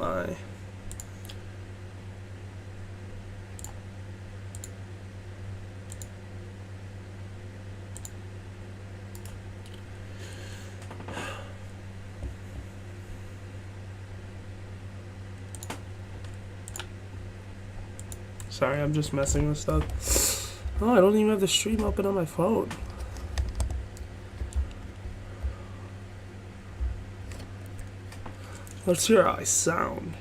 my. Sorry, I'm just messing with stuff. Oh, I don't even have the stream open on my phone. Let's hear how I sound.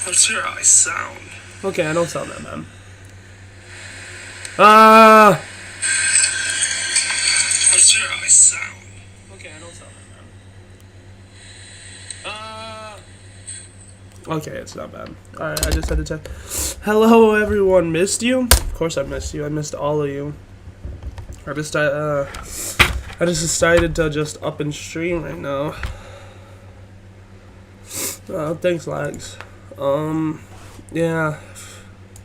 Let's hear how I sound. Okay, I don't sound that bad. Let's hear how I sound. Okay, I don't sound that bad. Okay, it's not bad. Alright, I just had to check. Hello, everyone. Missed you? Of course I missed you. I missed all of you. I just decided to just up and stream right now. Thanks, Lags. Yeah.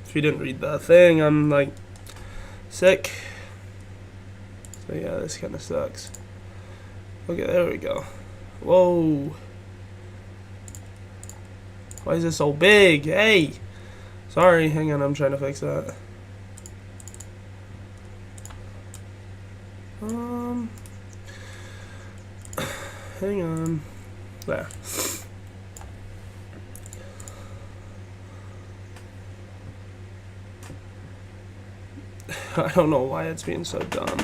If you didn't read the thing, I'm like sick. So yeah, this kind of sucks. Okay, there we go. Whoa. Why is this so big? Hey! Sorry, hang on, I'm trying to fix that. Hang on. There. I don't know why it's being so dumb.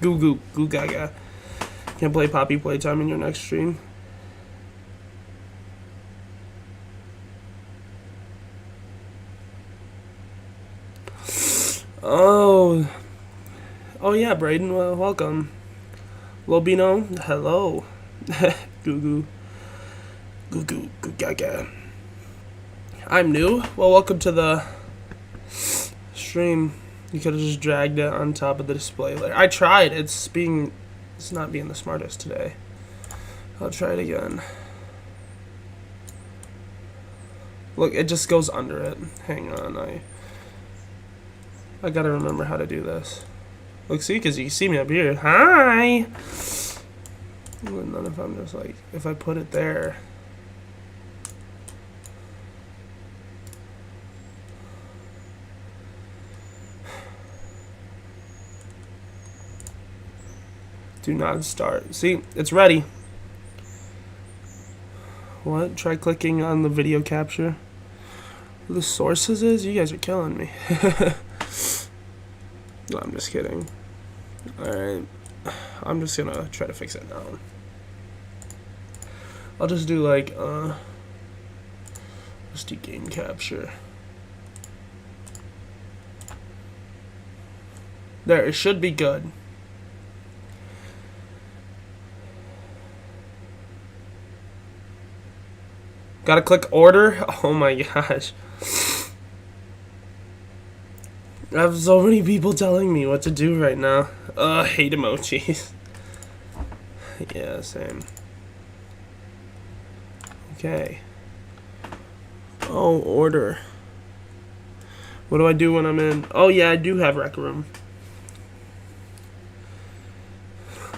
Goo gaga. Can't play Poppy Playtime in your next stream. Oh yeah, Braden, well, welcome. Lobino, hello. Goo gaga. I'm new. Well, welcome to the stream. You could have just dragged it on top of the display layer. I tried. It's not being the smartest today. I'll try it again. Look, it just goes under it. Hang on, I gotta remember how to do this. Look, see, because you see me up here. Hi! And then if I'm just like, if I put it there. Do not start. See, it's ready. What? Try clicking on the video capture. Who the sources is? You guys are killing me. No, I'm just kidding. Alright. I'm just gonna try to fix it now. I'll just do like, let's do game capture. There, it should be good. Gotta click order? Oh my gosh. I have so many people telling me what to do right now. Hate emojis. Yeah, same. Okay. Oh, order. What do I do when I'm in? Oh yeah, I do have Rec Room.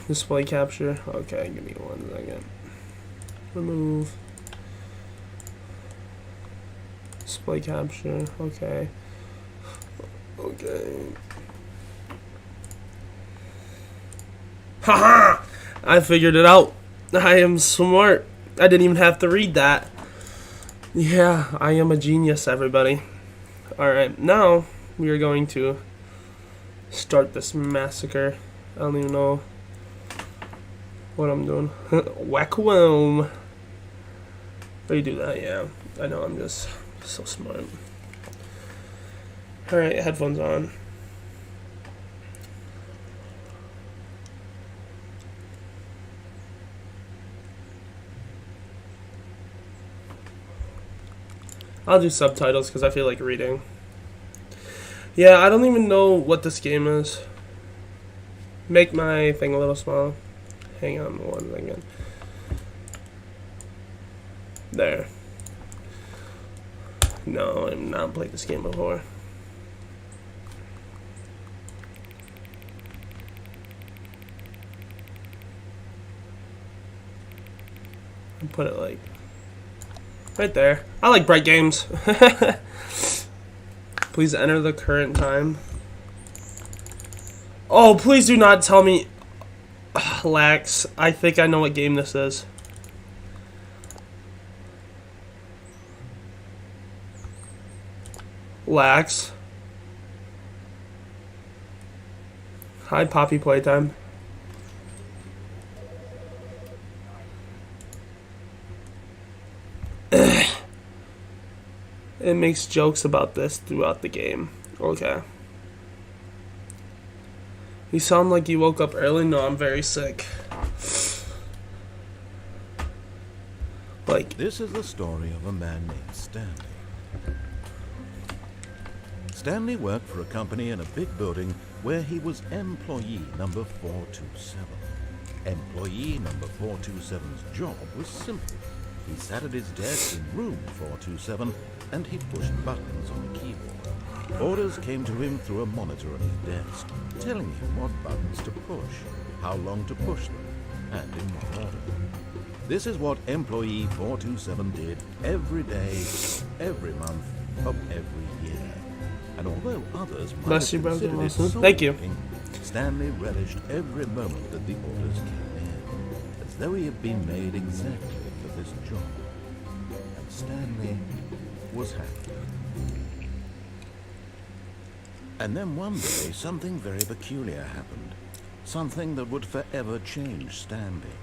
Display capture. Okay, give me 1 second. Remove. Display capture. Okay. Okay. Haha! I figured it out. I am smart. I didn't even have to read that. Yeah, I am a genius, everybody. Alright, now we are going to start this massacre. I don't even know what I'm doing. Whack womb. Oh, you do that? Yeah. I know, I'm just so smart. Alright, headphones on. I'll do subtitles because I feel like reading. Yeah, I don't even know what this game is. Make my thing a little smaller. Hang on 1 second. There. No, I've not played this game before. Put it like right there. I like bright games. Please enter the current time. Oh, please do not tell me. Lax. I think I know what game this is. Lax. Hi, Poppy Playtime. It makes jokes about this throughout the game. Okay. You sound like you woke up early. No, I'm very sick. Like, this is the story of a man named Stanley. Stanley worked for a company in a big building where he was employee number 427. Employee number 427's job was simple. He sat at his desk in room 427 and he pushed buttons on the keyboard. Orders came to him through a monitor on his desk, telling him what buttons to push, how long to push them, and in what order. This is what employee 427 did every day, every month, of every year. And although others might have considered it soul-breaking, Stanley relished every moment that the orders came in, as though he had been made exactly for this job. And Stanley was happy. And then one day, something very peculiar happened. Something that would forever change Stanley.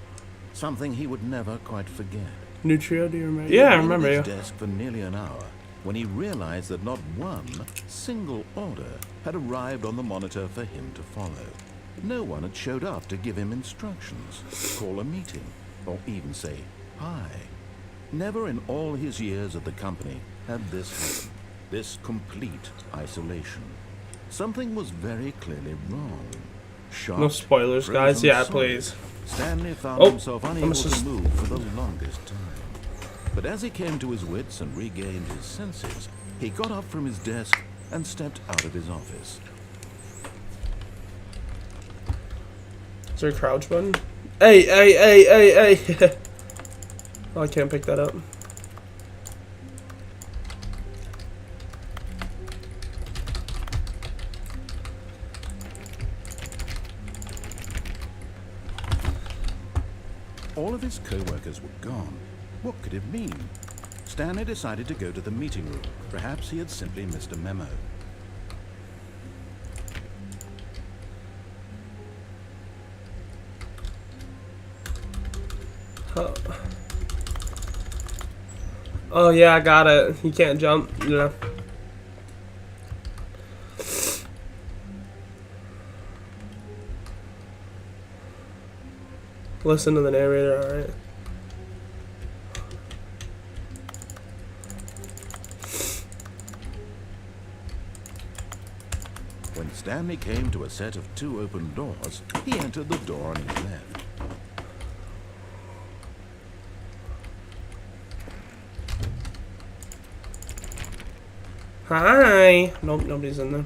Something he would never quite forget. Nutrio, do you remember? Yeah, I remember you. He was at his desk for nearly an hour when he realized that not one single order had arrived on the monitor for him to follow. No one had showed up to give him instructions, call a meeting, or even say hi. Never in all his years at the company had this happened. This complete isolation. Something was very clearly wrong. Shocked, no spoilers, guys. Yeah, please. Stanley found himself unable to move for the longest time. But as he came to his wits and regained his senses, he got up from his desk and stepped out of his office. Is there a crouch button? Hey, hey, hey, hey, hey! Oh, I can't pick that up. All of his co-workers were gone. What could it mean? Stanley decided to go to the meeting room. Perhaps he had simply missed a memo. Oh yeah, I got it. He can't jump. Yeah. Listen to the narrator, alright. When Stanley came to a set of 2 open doors, he entered the door on his left. Hi! Nope, nobody's in there.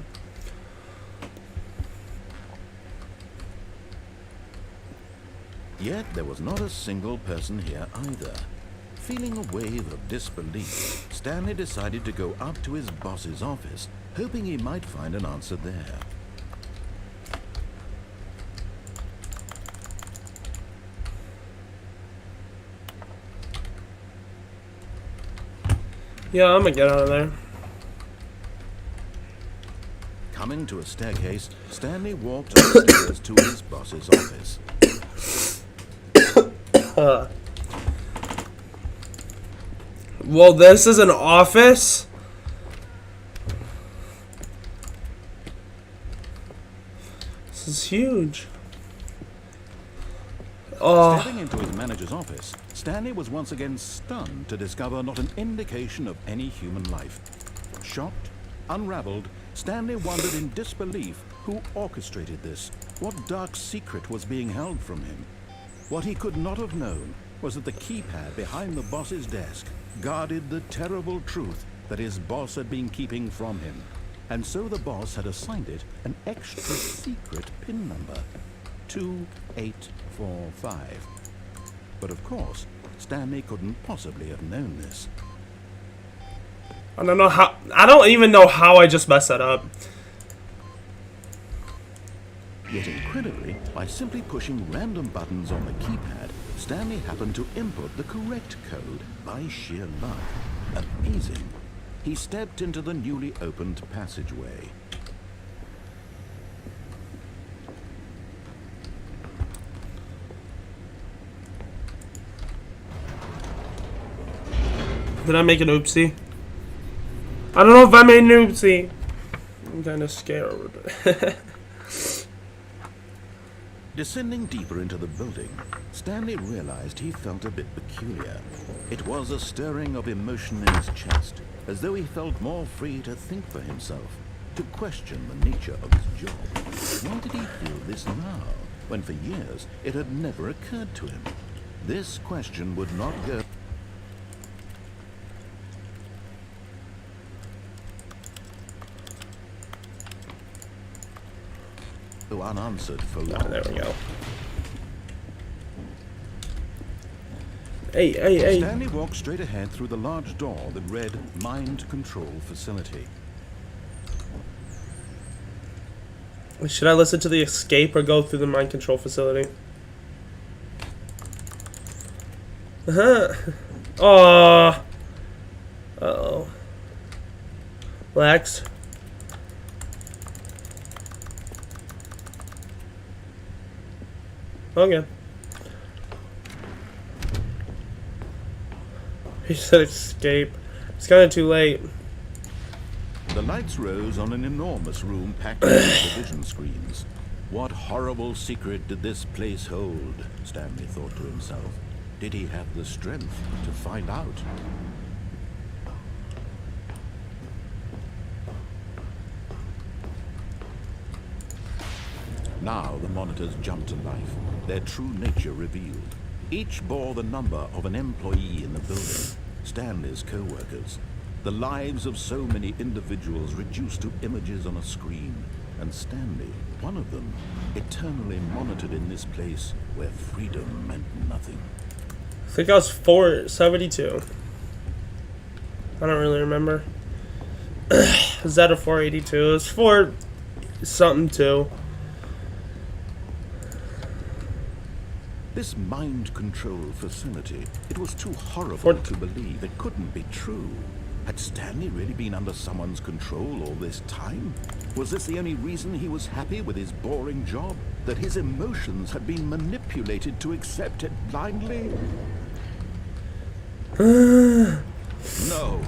Yet there was not a single person here either. Feeling a wave of disbelief, Stanley decided to go up to his boss's office, hoping he might find an answer there. Yeah, I'm gonna get out of there. Coming to a staircase, Stanley walked upstairs to his boss's office. Well, this is an office? This is huge. Oh. Stepping into his manager's office, Stanley was once again stunned to discover not an indication of any human life. Shocked, unraveled, Stanley wondered in disbelief who orchestrated this, what dark secret was being held from him. What he could not have known was that the keypad behind the boss's desk guarded the terrible truth that his boss had been keeping from him. And so the boss had assigned it an extra secret PIN number, 2845. But of course, Stanley couldn't possibly have known this. I don't know how. I don't even know how I just messed that up. Yet incredibly, by simply pushing random buttons on the keypad, Stanley happened to input the correct code by sheer luck. Amazing. He stepped into the newly opened passageway. Did I make an oopsie? I don't know if I made an oopsie. I'm kind of scared. Descending deeper into the building, Stanley realized he felt a bit peculiar. It was a stirring of emotion in his chest, as though he felt more free to think for himself, to question the nature of his job. Why did he feel this now, when for years it had never occurred to him? This question would not go unanswered for long. There we go. Hey. Stanley walked straight ahead through the large door that read Mind Control Facility. Should I listen to the escape or go through the mind control facility? Oh. Uh-oh. Relax. Okay. He said escape. It's kind of too late. The lights rose on an enormous room packed with television screens. What horrible secret did this place hold? Stanley thought to himself. Did he have the strength to find out? Now the monitors jumped to life, their true nature revealed. Each bore the number of an employee in the building, Stanley's co-workers. The lives of so many individuals reduced to images on a screen, and Stanley, one of them, eternally monitored in this place where freedom meant nothing. I think I was 472. I don't really remember. Is that a 482? It's 4 something too. This mind control facility, it was too horrible to believe. It couldn't be true. Had Stanley really been under someone's control all this time? Was this the only reason he was happy with his boring job? That his emotions had been manipulated to accept it blindly? No.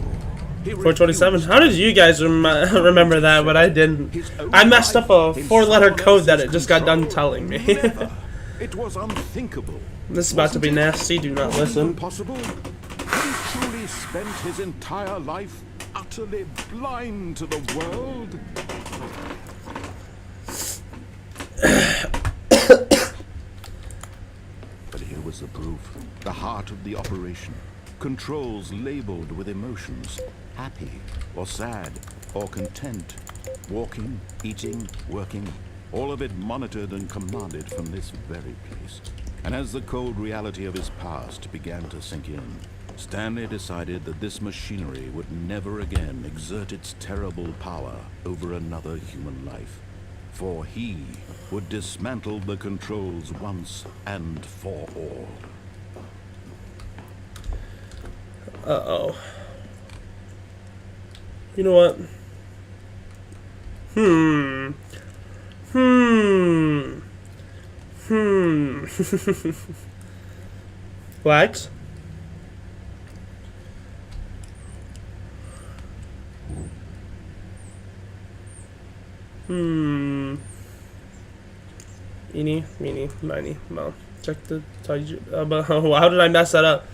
427. How did you guys remember that, but I didn't? I messed up a 4-letter code that it just got done telling me. It was unthinkable. This is about to be nasty. Do not listen. Impossible. Had he truly spent his entire life utterly blind to the world? But here was the proof. The heart of the operation. Controls labeled with emotions. Happy or sad or content. Walking, eating, working. All of it monitored and commanded from this very place. And as the cold reality of his past began to sink in, Stanley decided that this machinery would never again exert its terrible power over another human life. For he would dismantle the controls once and for all. Uh-oh. You know what? Flags? Eeny, meeny, miny, mo. Check the tiger. How did I mess that up?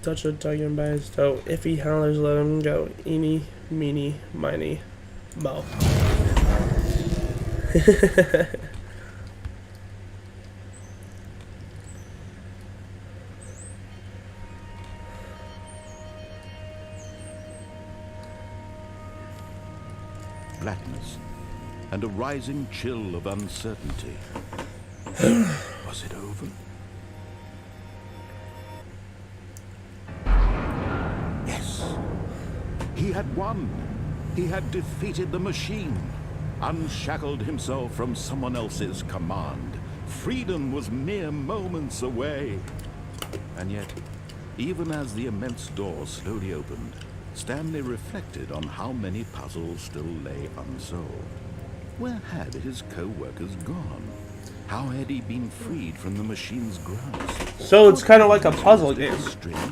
Touch the tiger by his toe. If he hollers, let him go. Eeny, meeny, miny, mo. Blackness and a rising chill of uncertainty. Was it over? had won. He had defeated the machine, unshackled himself from someone else's command. Freedom was mere moments away. And yet, even as the immense door slowly opened, Stanley reflected on how many puzzles still lay unsolved. Where had his co-workers gone? How had he been freed from the machine's grasp? So it's kind of like a puzzle game,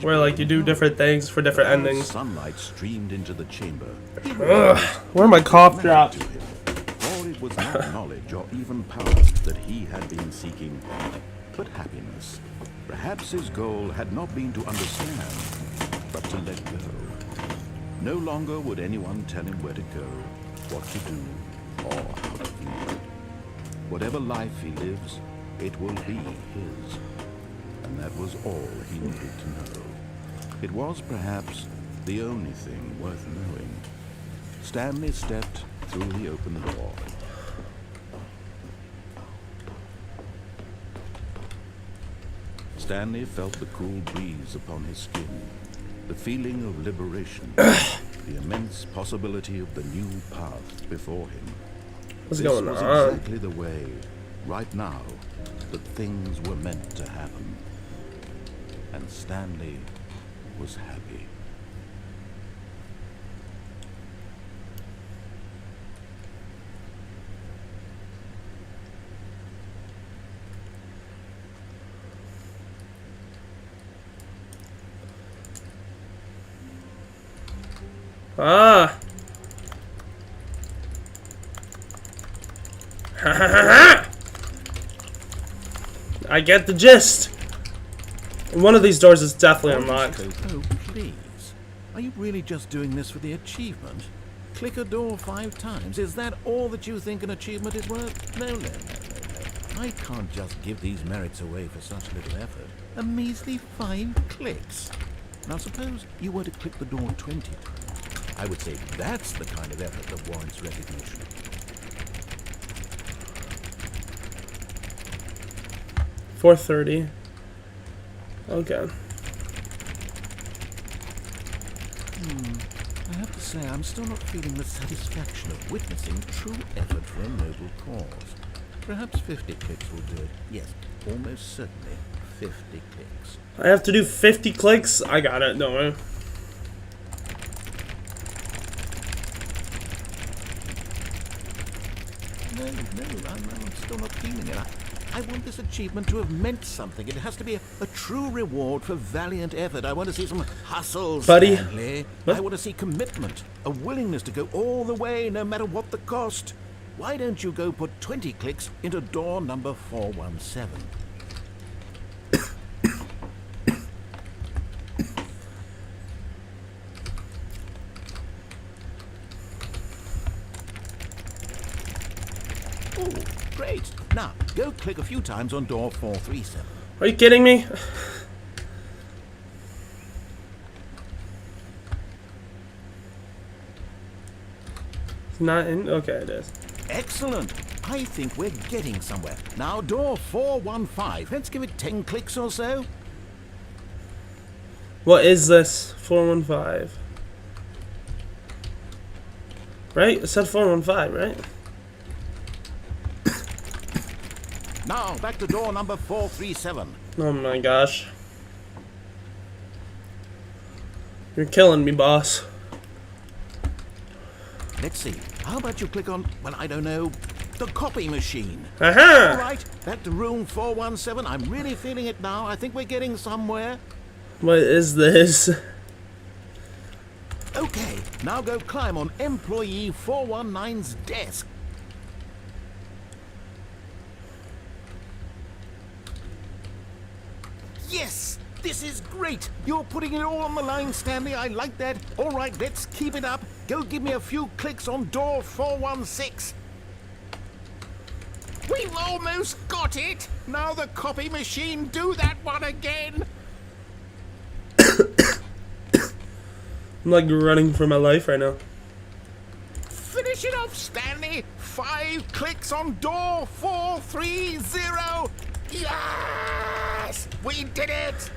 where like you do different things for different endings. Sunlight streamed into the chamber. Ugh, where are my cough drops? For it was not knowledge or even power that he had been seeking, but happiness. Perhaps his goal had not been to understand, but to let go. No longer would anyone tell him where to go, what to do, or how to feel. Whatever life he lives, it will be his. And that was all he needed to know. It was perhaps the only thing worth knowing. Stanley stepped through the open door. Stanley felt the cool breeze upon his skin, the feeling of liberation, the immense possibility of the new path before him. What's This going was on? exactly the way, right now, that things were meant to happen. And Stanley was happy. Ah. I get the gist. One of these doors is definitely unlocked. Oh, please. Are you really just doing this for the achievement? Click a door 5 times. Is that all that you think an achievement is worth? No. I can't just give these merits away for such little effort. A measly 5 clicks. Now suppose you were to click the door 20 times. I would say that's the kind of effort that warrants recognition. $4.30. Okay. I have to say, I'm still not feeling the satisfaction of witnessing true effort for a noble cause. Perhaps 50 clicks will do it. Yes, almost certainly 50 clicks. I have to do 50 clicks? I got it, don't worry. No, I'm still not feeling it. I want this achievement to have meant something. It has to be a true reward for valiant effort. I want to see some hustle, Buddy. Stanley. What? I want to see commitment, a willingness to go all the way, no matter what the cost. Why don't you go put 20 clicks into door number 417? Oh, great. Now, go click a few times on door 437. Are you kidding me? It's not in? Okay, it is. Excellent. I think we're getting somewhere. Now, door 415. Let's give it 10 clicks or so. What is this? 415. Right? It said 415, right? Now, back to door number 437. Oh my gosh. You're killing me, boss. Let's see. How about you click on, well, I don't know, the copy machine. All Aha! right, back to room 417. I'm really feeling it now. I think we're getting somewhere. What is this? Okay, now go climb on employee 419's desk. Yes! This is great! You're putting it all on the line, Stanley. I like that. All right, let's keep it up. Go give me a few clicks on door 416. We've almost got it! Now the copy machine, do that one again! I'm like running for my life right now. Finish it off, Stanley! 5 clicks on door 430! Yes! We did it!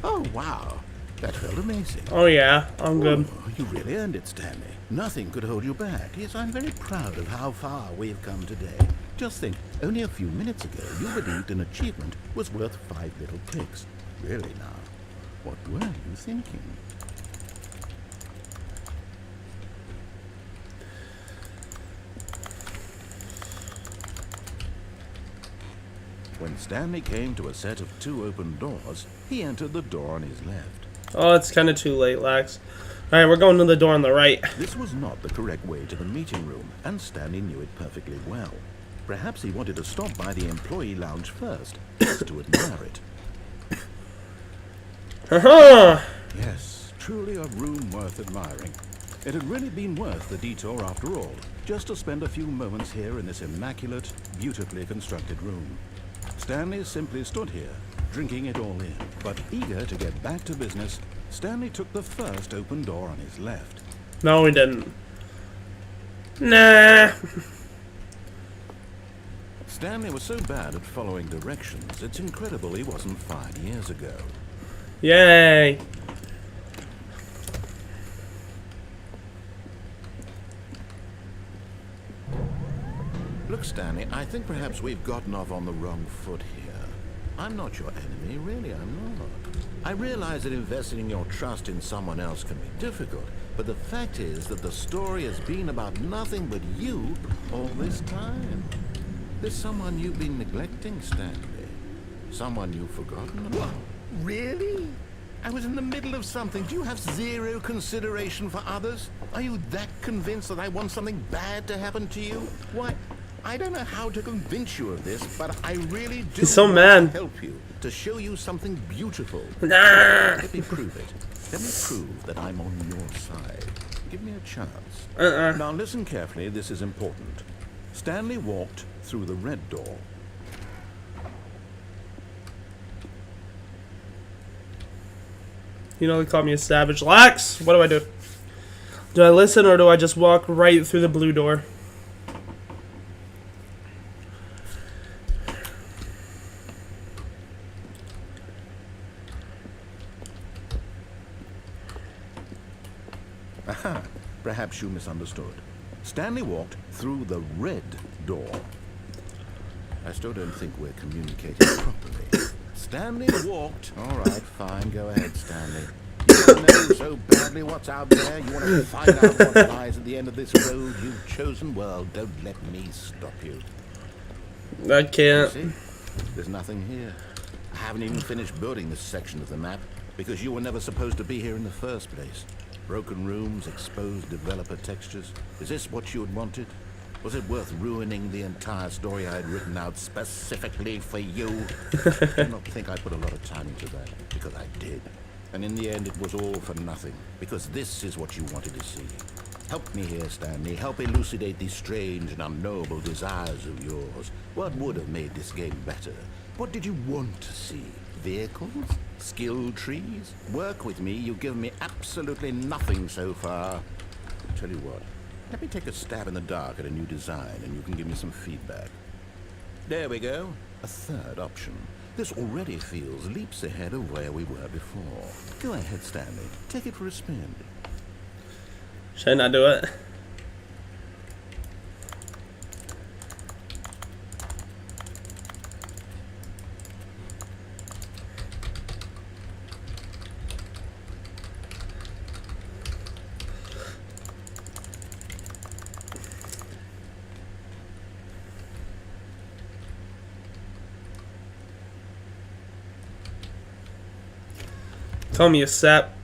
Oh, wow. That felt amazing. Oh yeah, I'm good. Oh, you really earned it, Stanley. Nothing could hold you back. Yes, I'm very proud of how far we've come today. Just think, only a few minutes ago, you believed an achievement was worth 5 little clicks. Really now, what were you thinking? When Stanley came to a set of 2 open doors, he entered the door on his left. Oh, it's kind of too late, Lex. All right, we're going to the door on the right. This was not the correct way to the meeting room, and Stanley knew it perfectly well. Perhaps he wanted to stop by the employee lounge first, just to admire it. Haha! Yes, truly a room worth admiring. It had really been worth the detour after all, just to spend a few moments here in this immaculate, beautifully constructed room. Stanley simply stood here, drinking it all in, but eager to get back to business. Stanley took the first open door on his left. No, we didn't. Nah. Stanley was so bad at following directions, it's incredible he wasn't 5 years ago. Yay. Look, Stanley, I think perhaps we've gotten off on the wrong foot here. I'm not your enemy, really, I'm not. I realize that investing your trust in someone else can be difficult, but the fact is that the story has been about nothing but you all this time. There's someone you've been neglecting, Stanley. Someone you've forgotten about. What? Really? I was in the middle of something. Do you have zero consideration for others? Are you that convinced that I want something bad to happen to you? Why, I don't know how to convince you of this, but I really do He's so want mad. to help you, to show you something beautiful. Nah. Let me prove it. Let me prove that I'm on your side. Give me a chance. Now listen carefully, this is important. Stanley walked through the red door. You know they call me a savage. Lex, what do? Do I listen or do I just walk right through the blue door? Aha, perhaps you misunderstood. Stanley walked through the red door. I still don't think we're communicating properly. Stanley walked. All right, fine. Go ahead, Stanley. You want to know so badly what's out there? You want to find out what lies at the end of this road you've chosen? Well, don't let me stop you. I can't. See? There's nothing here. I haven't even finished building this section of the map because you were never supposed to be here in the first place. Broken rooms, exposed developer textures. Is this what you had wanted? Was it worth ruining the entire story I had written out specifically for you? I do not think I put a lot of time into that, because I did. And in the end, it was all for nothing, because this is what you wanted to see. Help me here, Stanley. Help elucidate these strange and unknowable desires of yours. What would have made this game better? What did you want to see? Vehicles? Skill trees? Work with me. You've given me absolutely nothing so far. Tell you what. Let me take a stab in the dark at a new design, and you can give me some feedback. There we go. A third option. This already feels leaps ahead of where we were before. Go ahead, Stanley. Take it for a spin. Should I not do it? Tell me, you sap.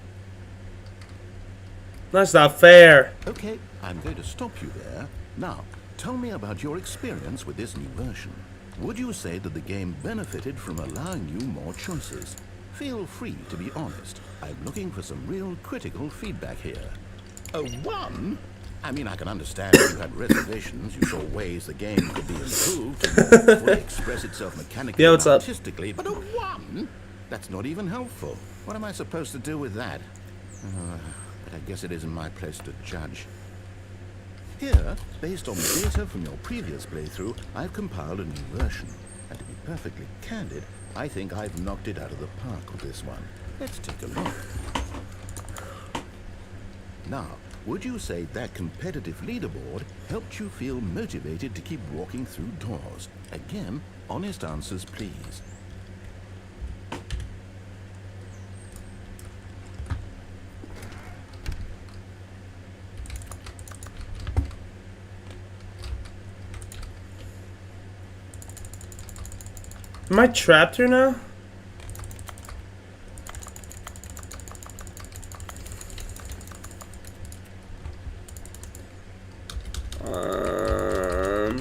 That's not fair. Okay, I'm going to stop you there. Now, tell me about your experience with this new version. Would you say that the game benefited from allowing you more choices? Feel free to be honest. I'm looking for some real critical feedback here. A 1? I mean, I can understand if you had reservations. You saw ways the game could be improved to more fully express itself mechanically and artistically. But a 1? That's not even helpful. What am I supposed to do with that? But I guess it isn't my place to judge. Here, based on data from your previous playthrough, I've compiled a new version. And to be perfectly candid, I think I've knocked it out of the park with this one. Let's take a look. Now, would you say that competitive leaderboard helped you feel motivated to keep walking through doors? Again, honest answers, please. Am I trapped here now?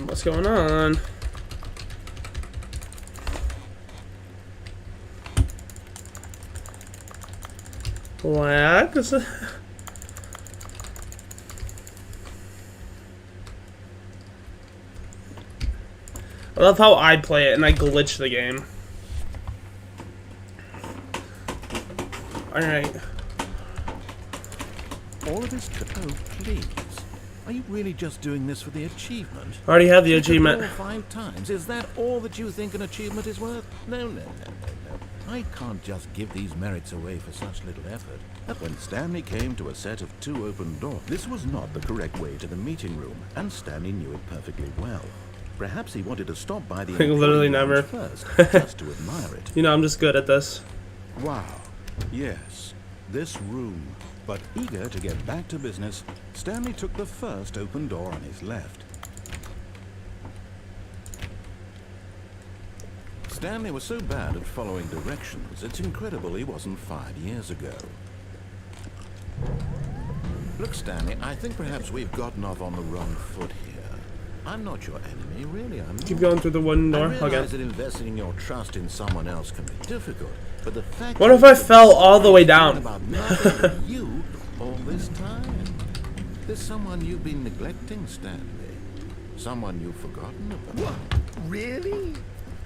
What's going on? What? I love how I play it and I glitch the game. Alright. All of this. Oh, please. Are you really just doing this for the achievement? I already have the You did it achievement. all 5 times. Is that all that you think an achievement is worth? No. I can't just give these merits away for such little effort. When Stanley came to a set of 2 open doors, this was not the correct way to the meeting room, and Stanley knew it perfectly well. Perhaps he wanted to stop by the Literally employee never. lounge first, just to admire it. You know, I'm just good at this. Wow. Yes, this room. But eager to get back to business, Stanley took the first open door on his left. Stanley was so bad at following directions, it's incredible he wasn't 5 years ago. Look, Stanley, I think perhaps we've gotten off on the wrong foot here. I'm not your enemy, really, I'm not. Keep going through the wooden door. I realize Okay. that investing your trust in someone else can be difficult, but the fact What if is I that fell all the way I've down? known about nothing but you all this time. There's someone you've been neglecting, Stanley. Someone you've forgotten about. What? Really?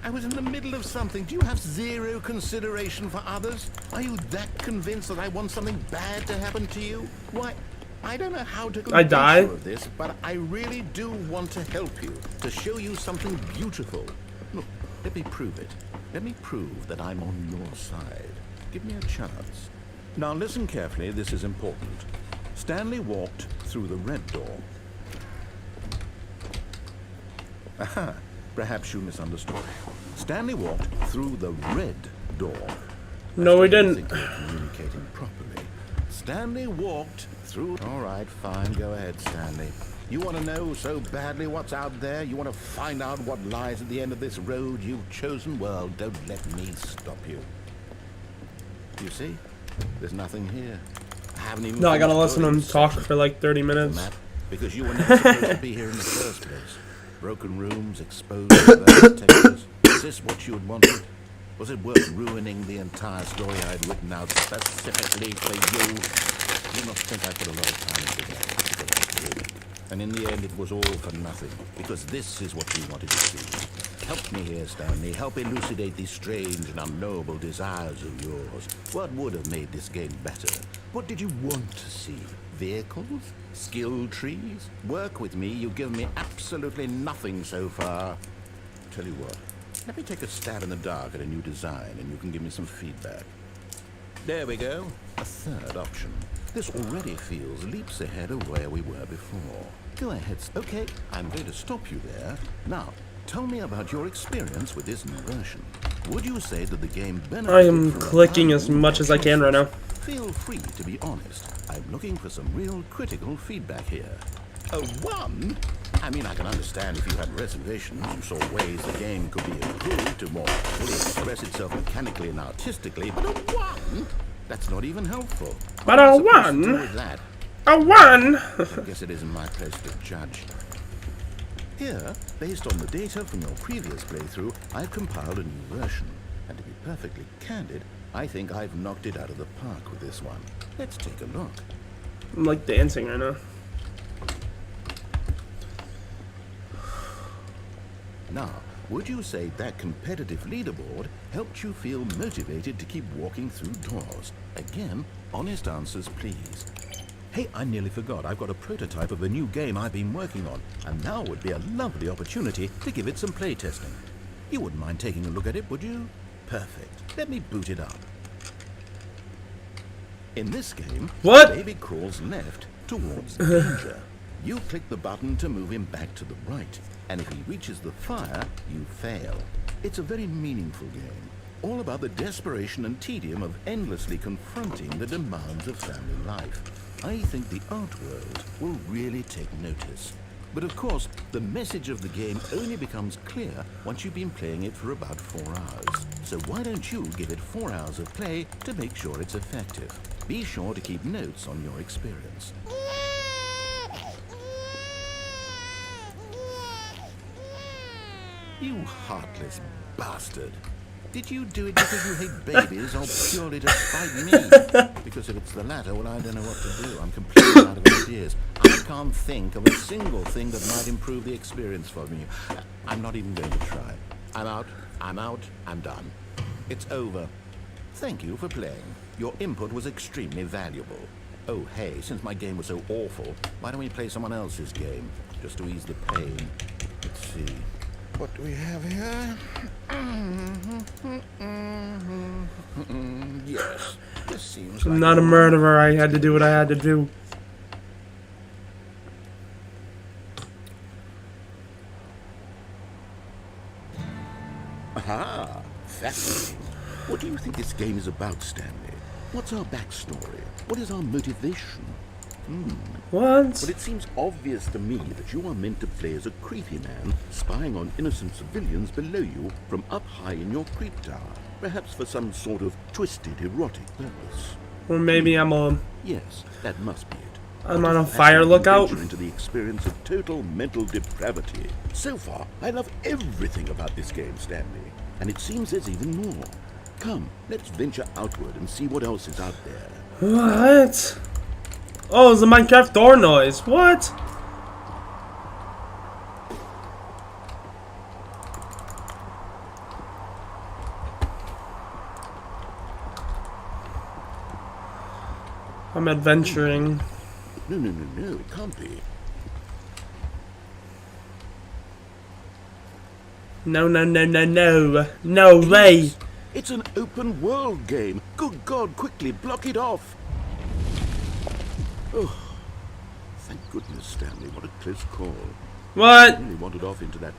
I was in the middle of something. Do you have zero consideration for others? Are you that convinced that I want something bad to happen to you? Why, I don't know how to convince die? you of this, but I really do want to help you, to show you something beautiful. Look, let me prove it. Let me prove that I'm on your side. Give me a chance. Now listen carefully, this is important. Stanley walked through the red door. Aha, perhaps you misunderstood. Stanley walked through the red door. No, we I didn't. think we're communicating properly. Stanley walked through. All right, fine. Go ahead, Stanley. You want to know so badly what's out there? You want to find out what lies at the end of this road you've chosen? Well, don't let me stop you. You see? There's nothing here. I haven't even. No, I gotta finished listen to him building talk section. for like 30 minutes. Map, because you were never supposed to be here in the first place. Broken rooms, exposed textures. Is this what you had wanted? Was it worth ruining the entire story I'd written out specifically for you? You must think I put a lot of time into that. And in the end, it was all for nothing, because this is what you wanted to see. Help me here, Stanley. Help elucidate these strange and unknowable desires of yours. What would have made this game better? What did you want to see? Vehicles? Skill trees? Work with me. You've given me absolutely nothing so far. Tell you what. Let me take a stab in the dark at a new design, and you can give me some feedback. There we go. A third option. This already feels leaps ahead of where we were before. Go ahead. Okay, I'm going to stop you there. Now, tell me about your experience with this new version. Would you say that the game benefited I am from a clicking as value much as I can right now. Feel free to be honest. I'm looking for some real critical feedback here. A 1? I mean, I can understand if you had reservations, you saw ways the game could be improved to more fully express itself mechanically and artistically, but a 1? That's not even helpful. But What am I a supposed to 1? do with that? A 1! I guess it isn't my place to judge. Here, based on the data from your previous playthrough, I've compiled a new version. And to be perfectly candid, I think I've knocked it out of the park with this one. Let's take a look. I'm like dancing right now. Now, would you say that competitive leaderboard helped you feel motivated to keep walking through doors? Again, honest answers, please. Hey, I nearly forgot. I've got a prototype of a new game I've been working on, and now would be a lovely opportunity to give it some playtesting. You wouldn't mind taking a look at it, would you? Perfect. Let me boot it up. In this game, What? the baby crawls left towards danger. You click the button to move him back to the right, and if he reaches the fire, you fail. It's a very meaningful game, all about the desperation and tedium of endlessly confronting the demands of family life. I think the art world will really take notice. But of course, the message of the game only becomes clear once you've been playing it for about 4 hours. So why don't you give it 4 hours of play to make sure it's effective? Be sure to keep notes on your experience. You heartless bastard. Did you do it because you hate babies or purely to spite me? Because if it's the latter, well, I don't know what to do. I'm completely out of ideas. I can't think of a single thing that might improve the experience for me. I'm not even going to try. I'm out, I'm done. It's over. Thank you for playing. Your input was extremely valuable. Oh, hey, since my game was so awful, why don't we play someone else's game? Just to ease the pain. Let's see. What do we have here? Yes, this seems like I'm not a murderer. I had to do what I had to do. Aha! Fascinating. What do you think this game is about, Stanley? What's our backstory? What is our motivation? What? But it seems obvious to me that you are meant to play as a creepy man spying on innocent civilians below you from up high in your creep tower, perhaps for some sort of twisted erotic purpose. Or maybe I'm on. Yes, that must be it. I'm What on a a fire fascinating lookout. venture into the experience of total mental depravity. So far, I love everything about this game, Stanley, and it seems there's even more. Come, let's venture outward and see what else is out there. What? Oh, it's a Minecraft door noise. What? I'm adventuring. No, it can't be. No. No way. It's an open world game. Good God, quickly block it off. Oh, thank goodness, Stanley. What a close call. What? I really wandered off into that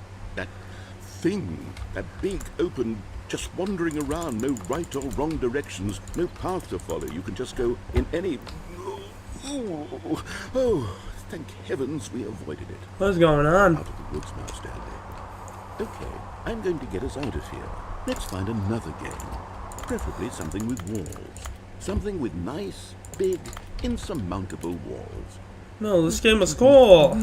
thing. That big, open, just wandering around. No right or wrong directions. No path to follow. You can just go in any... Oh, thank heavens we avoided it. What's going on? Out of the woods now, Stanley. Okay, I'm going to get us out of here. Let's find another game. Preferably something with walls. Something with nice, big, insurmountable walls. No, this game is cool.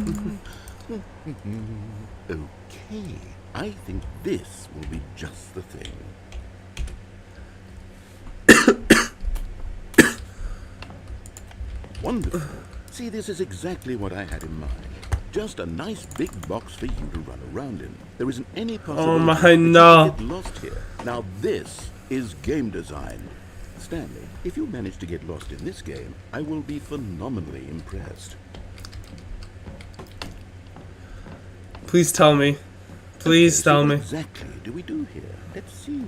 Okay, I think this will be just the thing. Wonderful. See, this is exactly what I had in mind. Just a nice big box for you to run around in. There isn't any possibility Oh my, that you no. could get lost here. Now this is game design. Stanley, if you manage to get lost in this game, I will be phenomenally impressed. Please tell me. Please Okay, so tell what me. exactly do we do here? Let's see.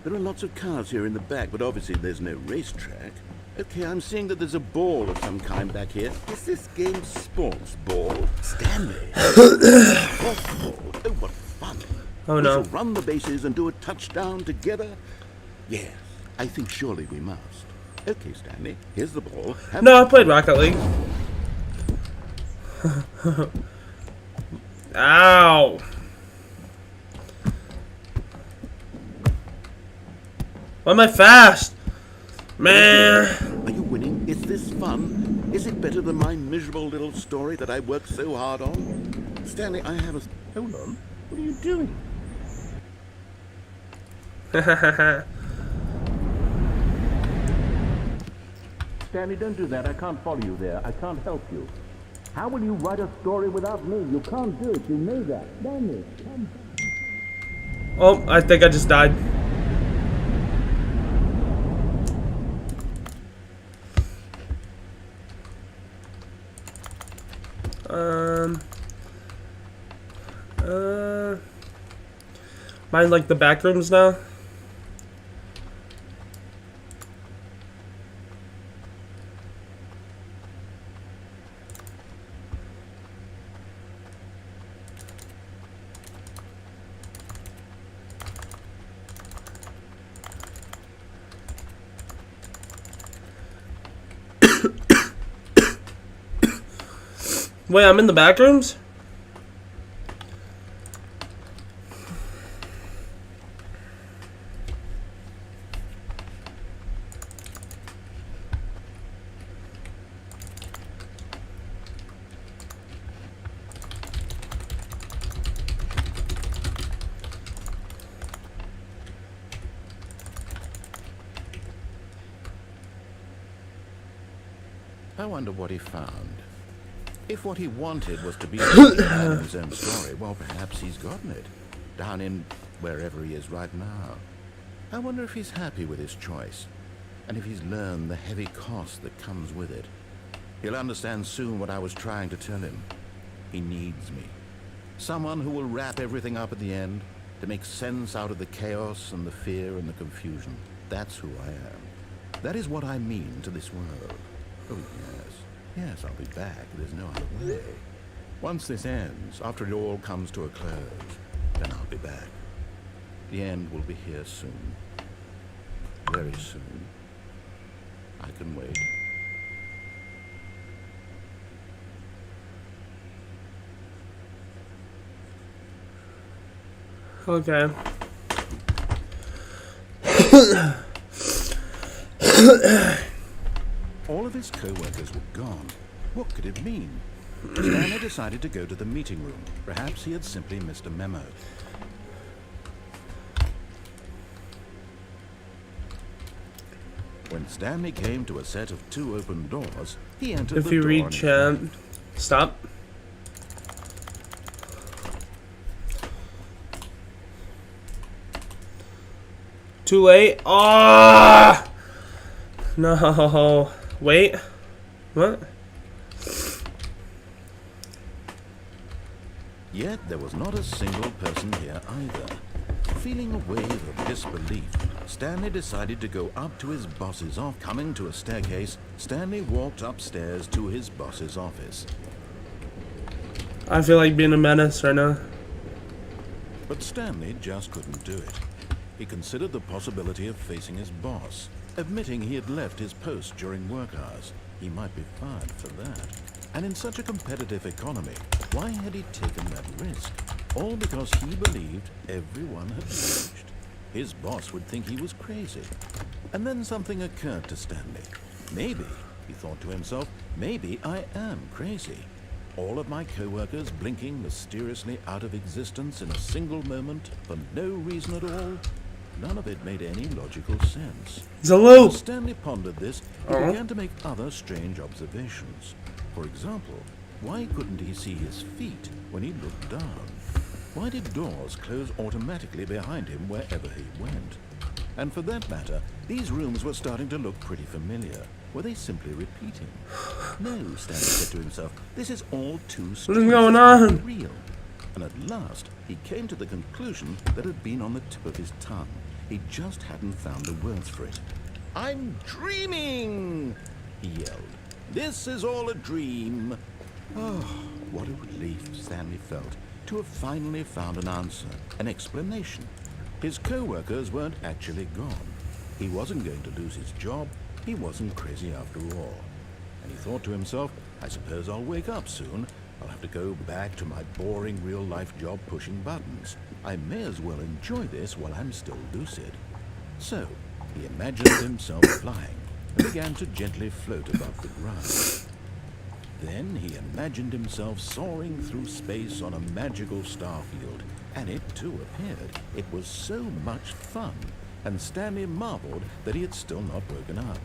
There are lots of cars here in the back, but obviously there's no racetrack. Okay, I'm seeing that there's a ball of some kind back here. Is this game sports ball? Stanley! Sports ball? Oh, what fun! Oh no. We shall run the bases and do a touchdown together? Yes, I think surely we must. Okay, Stanley, here's the ball. No, I played Rocket League. Ow. Why am I fast? Man. Are you winning? Is this fun? Is it better than my miserable little story that I worked so hard on? Stanley, I have a... Hold on. What are you doing? Stanley, don't do that. I can't follow you there. I can't help you. How will you write a story without me? You can't do it. You know that. Stanley, come. Oh, I think I just died. Mine like the back rooms now. Wait, I'm in the back rooms? I wonder what he found. If what he wanted was to be in his own story, well, perhaps he's gotten it. Down in wherever he is right now. I wonder if he's happy with his choice. And if he's learned the heavy cost that comes with it. He'll understand soon what I was trying to tell him. He needs me. Someone who will wrap everything up at the end, to make sense out of the chaos and the fear and the confusion. That's who I am. That is what I mean to this world. Oh, yes. Yes, I'll be back. There's no other way. Once this ends, after it all comes to a close, then I'll be back. The end will be here soon. Very soon. I can wait. Okay. All of his co-workers were gone. What could it mean? Stanley decided to go to the meeting room. Perhaps he had simply missed a memo. When Stanley came to a set of 2 open doors, he entered If the you door read on his chat, right. stop. Too late. Ah! No. Wait. What? Yet there was not a single person here either. Feeling a wave of disbelief, Stanley decided to go up to his boss's office. Coming to a staircase, Stanley walked upstairs to his boss's office. I feel like being a menace right now. But Stanley just couldn't do it. He considered the possibility of facing his boss, admitting he had left his post during work hours. He might be fired for that. And in such a competitive economy, why had he taken that risk? All because he believed everyone had changed. His boss would think he was crazy. And then something occurred to Stanley. Maybe, he thought to himself, maybe I am crazy. All of my co-workers blinking mysteriously out of existence in a single moment for no reason at all. None of it made any logical sense. It's a loop. As Stanley pondered this, he began to make other strange observations. For example, why couldn't he see his feet when he looked down? Why did doors close automatically behind him wherever he went? And for that matter, these rooms were starting to look pretty familiar. Were they simply repeating? No, Stanley said to himself, this is all too strange. What is going on? Real. And at last, he came to the conclusion that had been on the tip of his tongue. He just hadn't found the words for it. I'm dreaming, he yelled. This is all a dream. Oh, what a relief Stanley felt to have finally found an answer, an explanation. His co-workers weren't actually gone. He wasn't going to lose his job. He wasn't crazy after all. And he thought to himself, I suppose I'll wake up soon. I'll have to go back to my boring real-life job pushing buttons. I may as well enjoy this while I'm still lucid. So, he imagined himself flying and began to gently float above the ground. Then he imagined himself soaring through space on a magical starfield, and it too appeared. It was so much fun, and Stanley marveled that he had still not woken up.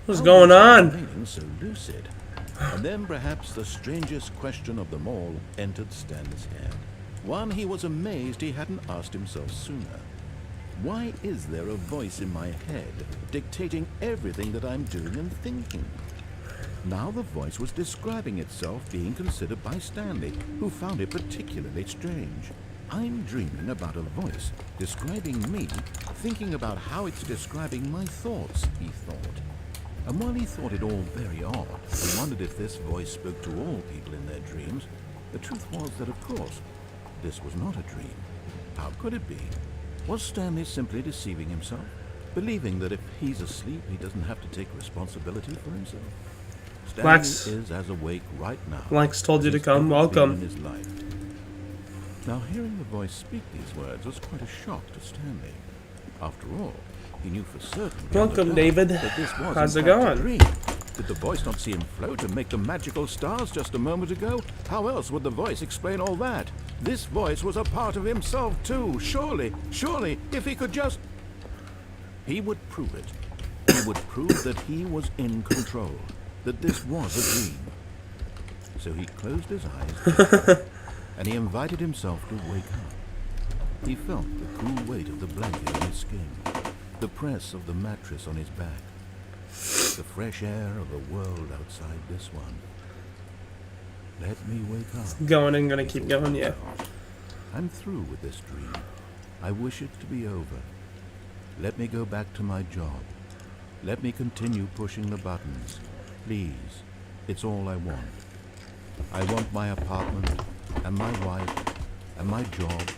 What's going on? Remaining so lucid. And then perhaps the strangest question of them all entered Stanley's head. One he was amazed he hadn't asked himself sooner. Why is there a voice in my head dictating everything that I'm doing and thinking? Now the voice was describing itself being considered by Stanley, who found it particularly strange. I'm dreaming about a voice describing me, thinking about how it's describing my thoughts, he thought. And while he thought it all very odd, and wondered if this voice spoke to all people in their dreams, the truth was that, of course, this was not a dream. How could it be? Was Stanley simply deceiving himself, believing that if he's asleep, he doesn't have to take responsibility for himself? Stanley Lex. is as awake right now. Lex told you as to he's come. ever been Welcome. in his life. Now, hearing the voice speak these words was quite a shock to Stanley. After all, he knew for certain Welcome, David. that this was How's in it fact a going? dream. Did the voice not see him float and make the magical stars just a moment ago? How else would the voice explain all that? This voice was a part of himself too. Surely, if he could just... He would prove it. He would prove that he was in control, that this was a dream. So he closed his eyes and he invited himself to wake up. He felt the cool weight of the blanket on his skin, the press of the mattress on his back, the fresh air of the world outside this one. Let me wake up. Going and gonna keep going, yeah. I'm through with this dream. I wish it to be over. Let me go back to my job. Let me continue pushing the buttons. Please, it's all I want. I want my apartment, and my wife, and my job.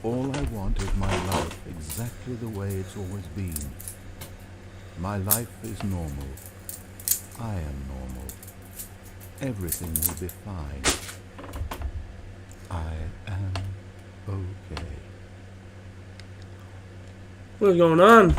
All I want is my life exactly the way it's always been. My life is normal. I am normal. Everything will be fine. I am okay. What's going on?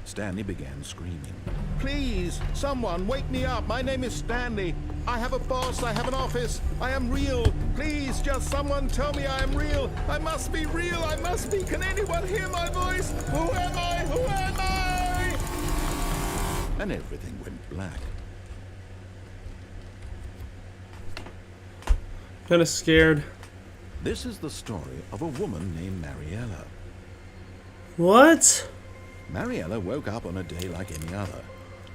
Stanley began screaming. Please, someone, wake me up. My name is Stanley. I have a boss. I have an office. I am real. Please, just someone tell me I am real. I must be real. I must be. Can anyone hear my voice? Who am I? Who am I? And everything went black. Kinda scared. This is the story of a woman named Mariella. What? Mariella woke up on a day like any other.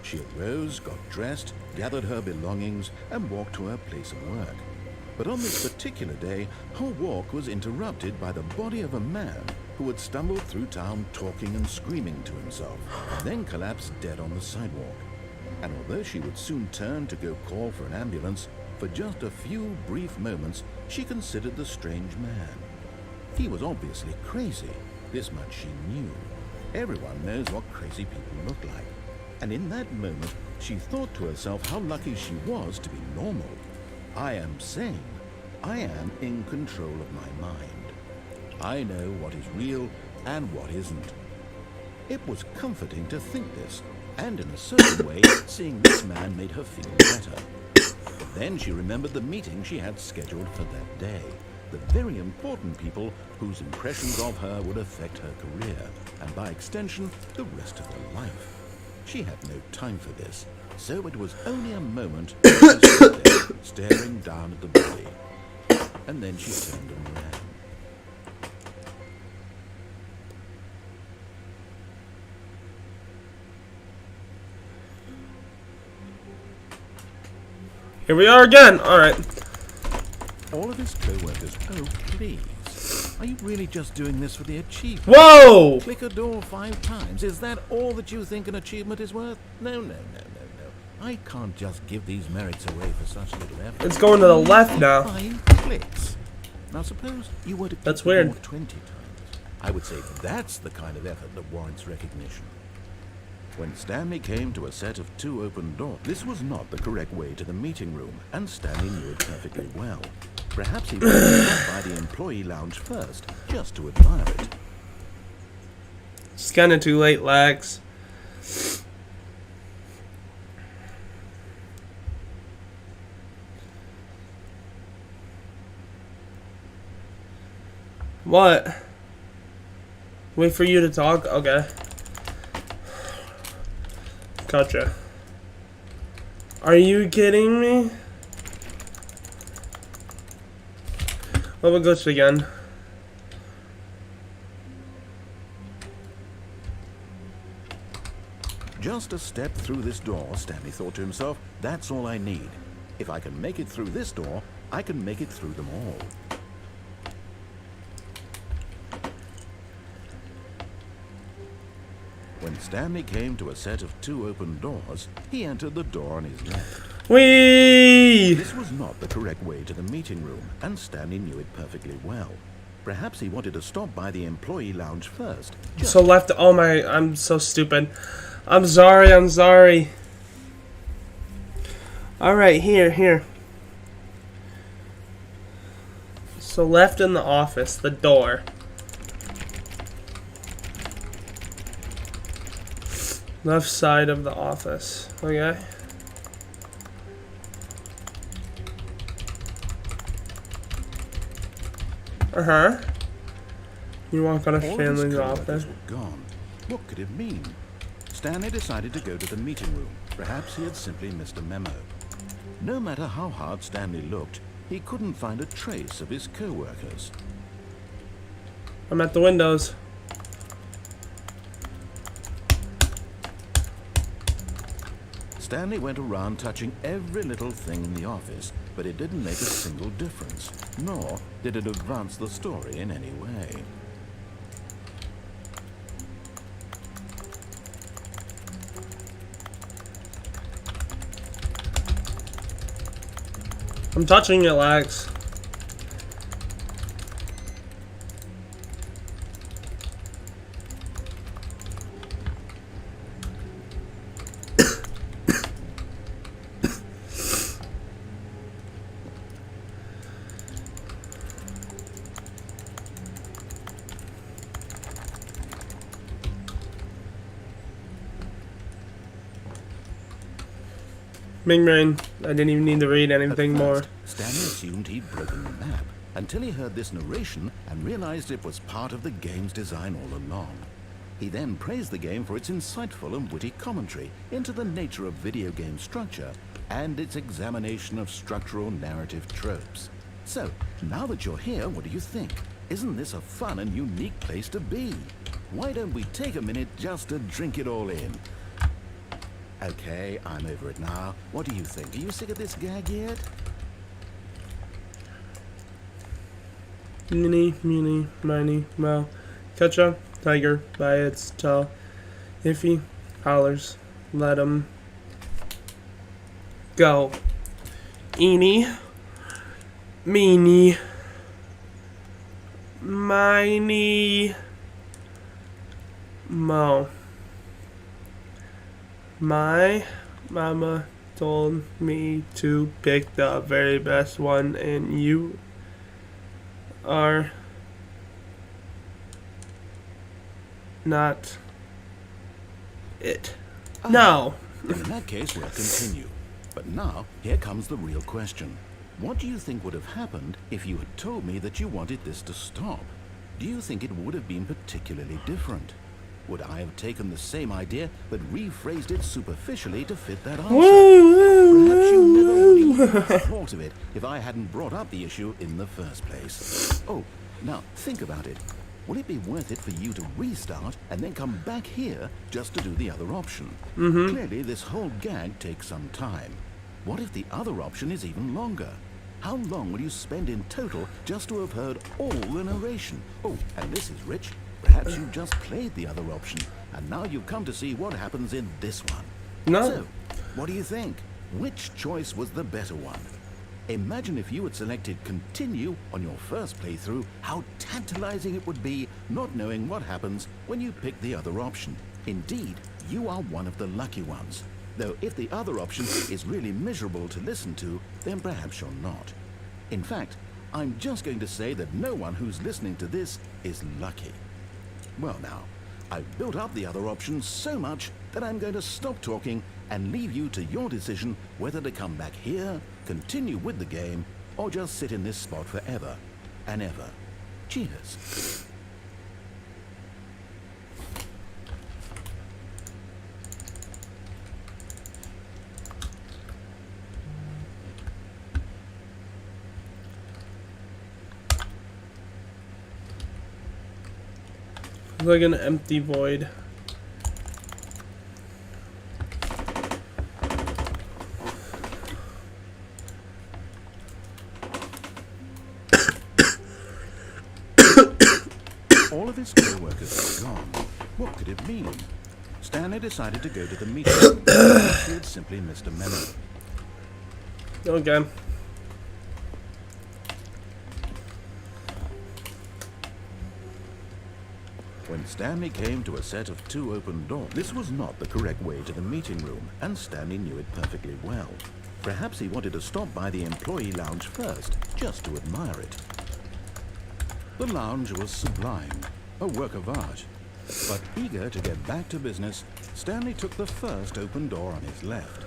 She arose, got dressed, gathered her belongings, and walked to her place of work. But on this particular day, her walk was interrupted by the body of a man who had stumbled through town talking and screaming to himself, and then collapsed dead on the sidewalk. And although she would soon turn to go call for an ambulance, for just a few brief moments, she considered the strange man. He was obviously crazy. This much she knew. Everyone knows what crazy people look like. And in that moment, she thought to herself how lucky she was to be normal. I am sane. I am in control of my mind. I know what is real and what isn't. It was comforting to think this, and in a certain way, seeing this man made her feel better. But then she remembered the meeting she had scheduled for that day. The very important people whose impressions of her would affect her career, and by extension, the rest of her life. She had no time for this, so it was only a moment she stood there, staring down at the body. And then she turned and ran. Here we are again. Alright. All of his co-workers, oh please, are you really just doing this for the achievement? Whoa! Click a door 5 times, is that all that you think an achievement is worth? No. I can't just give these merits away for such little effort. It's going to the left now. 5 clicks. Now suppose you were to click That's the weird. door 20 times. I would say that's the kind of effort that warrants recognition. When Stanley came to a set of 2 open doors, this was not the correct way to the meeting room, and Stanley knew it perfectly well. Perhaps he would stop by the employee lounge first, just to admire it. It's kinda too late, Lex. What? Wait for you to talk? Okay. Gotcha. Are you kidding me? Oh, we glitched again. Just a step through this door, Stanley thought to himself, that's all I need. If I can make it through this door, I can make it through them all. When Stanley came to a set of 2 open doors, he entered the door on his left. Whee! This was not the correct way to the meeting room, and Stanley knew it perfectly well. Perhaps he wanted to stop by the employee lounge first. So left. Oh my! I'm so stupid. I'm sorry. I'm sorry. All right, here. So left in the office, the door. Left side of the office. Okay. You walk on a All family's of his office. coworkers were gone. What could it mean? Stanley decided to go to the meeting room. Perhaps he had simply missed a memo. No matter how hard Stanley looked, he couldn't find a trace of his co-workers. I'm at the windows. Stanley went around touching every little thing in the office, but it didn't make a single difference, nor did it advance the story in any way. I'm touching your legs. Ming Rain. I didn't even need to read anything more. Stanley assumed he'd broken the map until he heard this narration and realized it was part of the game's design all along. He then praised the game for its insightful and witty commentary into the nature of video game structure and its examination of structural narrative tropes. So, now that you're here, what do you think? Isn't this a fun and unique place to be? Why don't we take a minute just to drink it all in? Okay, I'm over it now. What do you think? Are you sick of this gag yet? Mini, miny, mow. Catch a tiger by its tail. If he hollers, let him go. Eeny, meeny, miny, mo. My mama told me to pick the very best one, and you are not it. No. In that case, we'll continue. But now, here comes the real question. What do you think would have happened if you had told me that you wanted this to stop? Do you think it would have been particularly different? Would I have taken the same idea but rephrased it superficially to fit that answer? Perhaps you never would even have thought of it if I hadn't brought up the issue in the first place. Oh, now think about it. Would it be worth it for you to restart and then come back here just to do the other option? Clearly, this whole gag takes some time. What if the other option is even longer? How long will you spend in total just to have heard all the narration? Oh, and this is rich. Perhaps you just played the other option, and now you've come to see what happens in this one. No. So, what do you think? Which choice was the better one? Imagine if you had selected continue on your first playthrough, how tantalizing it would be not knowing what happens when you pick the other option. Indeed, you are one of the lucky ones. Though if the other option is really miserable to listen to, then perhaps you're not. In fact, I'm just going to say that no one who's listening to this is lucky. Well now, I've built up the other options so much that I'm going to stop talking and leave you to your decision whether to come back here, continue with the game, or just sit in this spot forever and ever. Cheers. Like an empty void. All of his co-workers are gone. What could it mean? Stanley decided to go to the meeting room. He had simply missed a memo. Okay. When Stanley came to a set of 2 open doors, this was not the correct way to the meeting room, and Stanley knew it perfectly well. Perhaps he wanted to stop by the employee lounge first, just to admire it. The lounge was sublime, a work of art. But eager to get back to business, Stanley took the first open door on his left.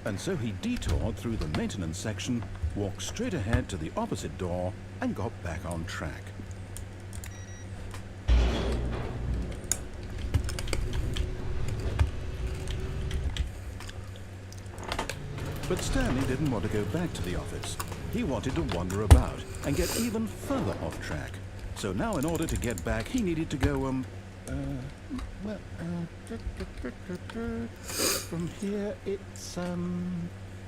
And so he detoured through the maintenance section, walked straight ahead to the opposite door, and got back on track. But Stanley didn't want to go back to the office. He wanted to wander about and get even further off track. So now in order to get back, he needed to go, from here it's,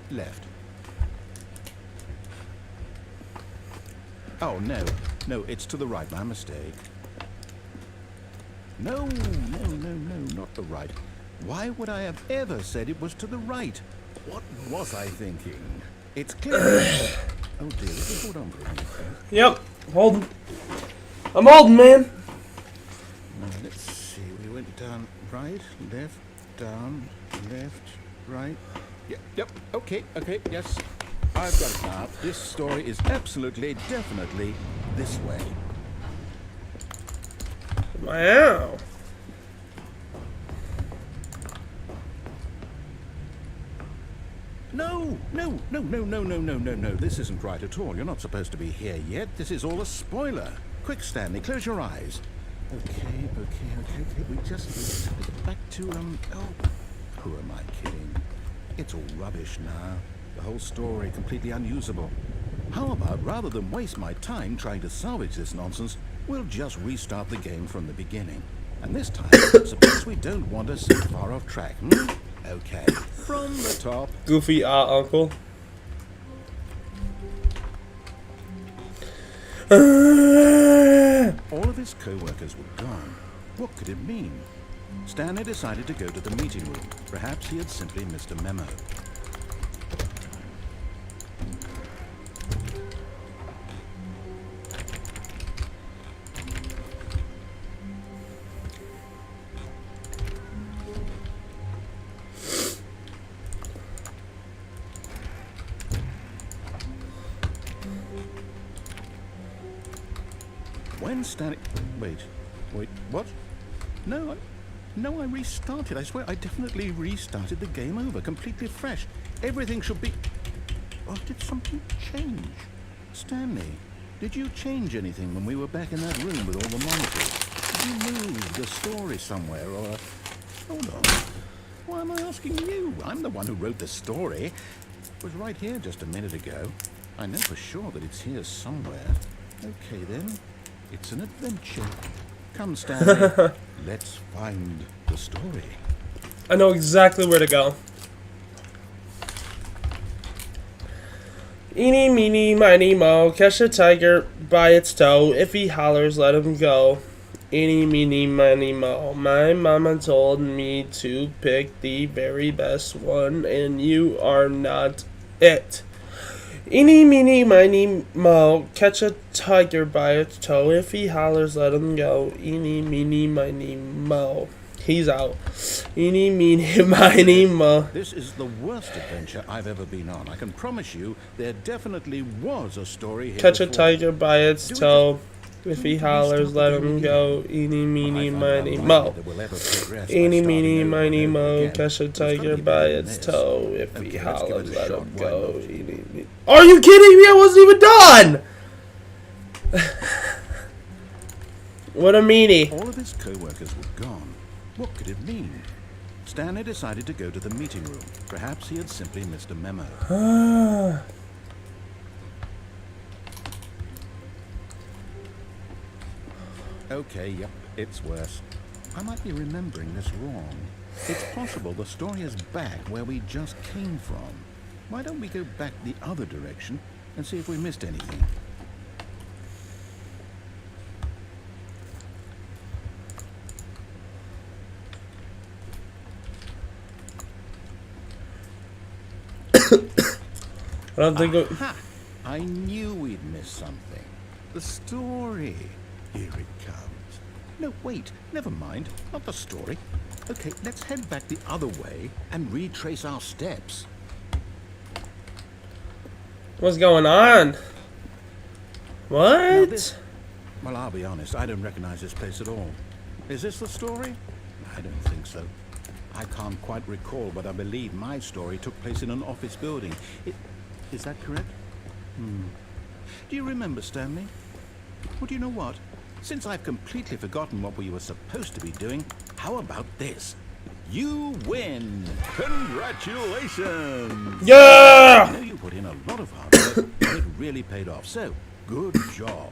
left. Oh, no, it's to the right, my mistake. No, not the right. Why would I have ever said it was to the right? What was I thinking? It's clear. Oh dear, just hold on for a minute. Yep, holding. I'm holding, man. Let's see, we went down, right, left, down, left, right. Yep, okay, yes. I've got it now. This story is absolutely, definitely this way. Wow. No. This isn't right at all. You're not supposed to be here yet. This is all a spoiler. Quick, Stanley, close your eyes. Okay. We just need to get back to, who am I kidding? It's all rubbish now. The whole story completely unusable. How about, rather than waste my time trying to salvage this nonsense, we'll just restart the game from the beginning. And this time, suppose we don't wander so far off track, Okay, from the top. Goofy, uncle. All of his co-workers were gone. What could it mean? Stanley decided to go to the meeting room. Perhaps he had simply missed a memo. When Stanley... Wait, what? No, I restarted. I swear, I definitely restarted the game over, completely fresh. Everything should be... Oh, did something change? Stanley, did you change anything when we were back in that room with all the monitors? Did you move the story somewhere, or... Hold on. Why am I asking you? I'm the one who wrote the story. It was right here just a minute ago. I know for sure that it's here somewhere. Okay, then. It's an adventure. Come, Stanley. Let's find the story. I know exactly where to go. Eeny, meeny, miny, moe, catch a tiger by its toe. If he hollers, let him go. Eeny, meeny, miny, moe. My mama told me to pick the very best one, and you are not it. Eeny, meeny, miny, moe, catch a tiger by its toe. If he hollers, let him go. Eeny, meeny, miny, moe. He's out. Eeny, meeny, miny, moe. This is the worst adventure I've ever been on. I can promise you there definitely was a story here. Catch a tiger by its toe. If he hollers, let him go. Eeny, meeny, miny, moe. Eeny, meeny, miny, moe. Catch a tiger by its toe. If he hollers, let him go. Eeny, meeny. Are you kidding me? I wasn't even done! What a meanie. All of his co-workers were gone. What could it mean? Stanley decided to go to the meeting room. Perhaps he had simply missed a memo. Okay, yep, it's worse. I might be remembering this wrong. It's possible the story is back where we just came from. Why don't we go back the other direction and see if we missed anything? I don't think I knew we'd missed something. The story. Here it comes. No, wait, never mind. Not the story. Okay, let's head back the other way and retrace our steps. What's going on? What? Now well, I'll be honest, I don't recognize this place at all. Is this the story? I don't think so. I can't quite recall, but I believe my story took place in an office building. Is that correct? Do you remember, Stanley? Well, do you know what? Since I've completely forgotten what we were supposed to be doing, how about this? You win! Congratulations! Yeah! I know you put in a lot of hard work, and it really paid off, so good job.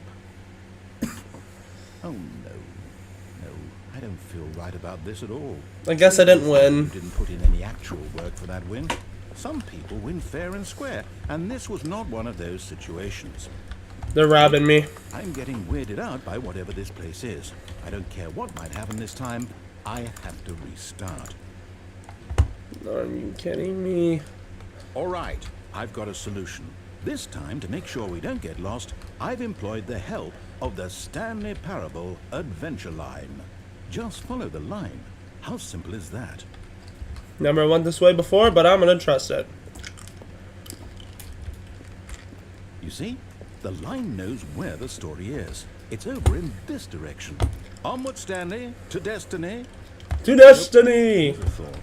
Oh, no, I don't feel right about this at all. I guess I didn't win. You didn't put in any actual work for that win. Some people win fair and square, and this was not one of those situations. They're robbing me. I'm getting weirded out by whatever this place is. I don't care what might happen this time. I have to restart. Are you kidding me? All right, I've got a solution. This time, to make sure we don't get lost, I've employed the help of the Stanley Parable Adventure Line. Just follow the line. How simple is that? Never went this way before, but I'm gonna trust it. You see? The line knows where the story is. It's over in this direction. Onward, Stanley, to destiny. To destiny! Who'd have thought?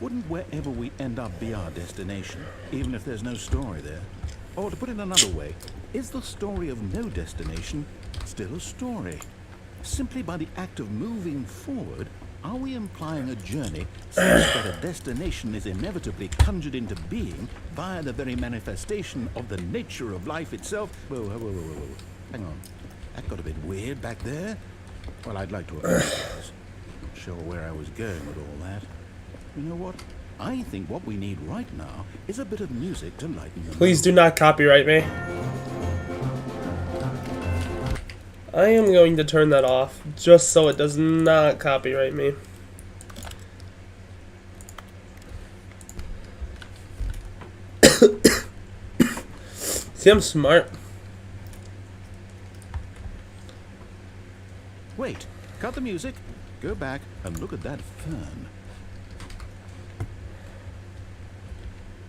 Wouldn't wherever we end up be our destination, even if there's no story there? Or to put it another way, is the story of no destination still a story? Simply by the act of moving forward, are we implying a journey such that a destination is inevitably conjured into being via the very manifestation of the nature of life itself? Whoa. Hang on. That got a bit weird back there. Well, I'd like to apologize. Not sure where I was going with all that. You know what? I think what we need right now is a bit of music to lighten the mood. Please do not copyright me. I am going to turn that off, just so it does not copyright me. See, I'm smart. Wait, cut the music, go back and look at that fern.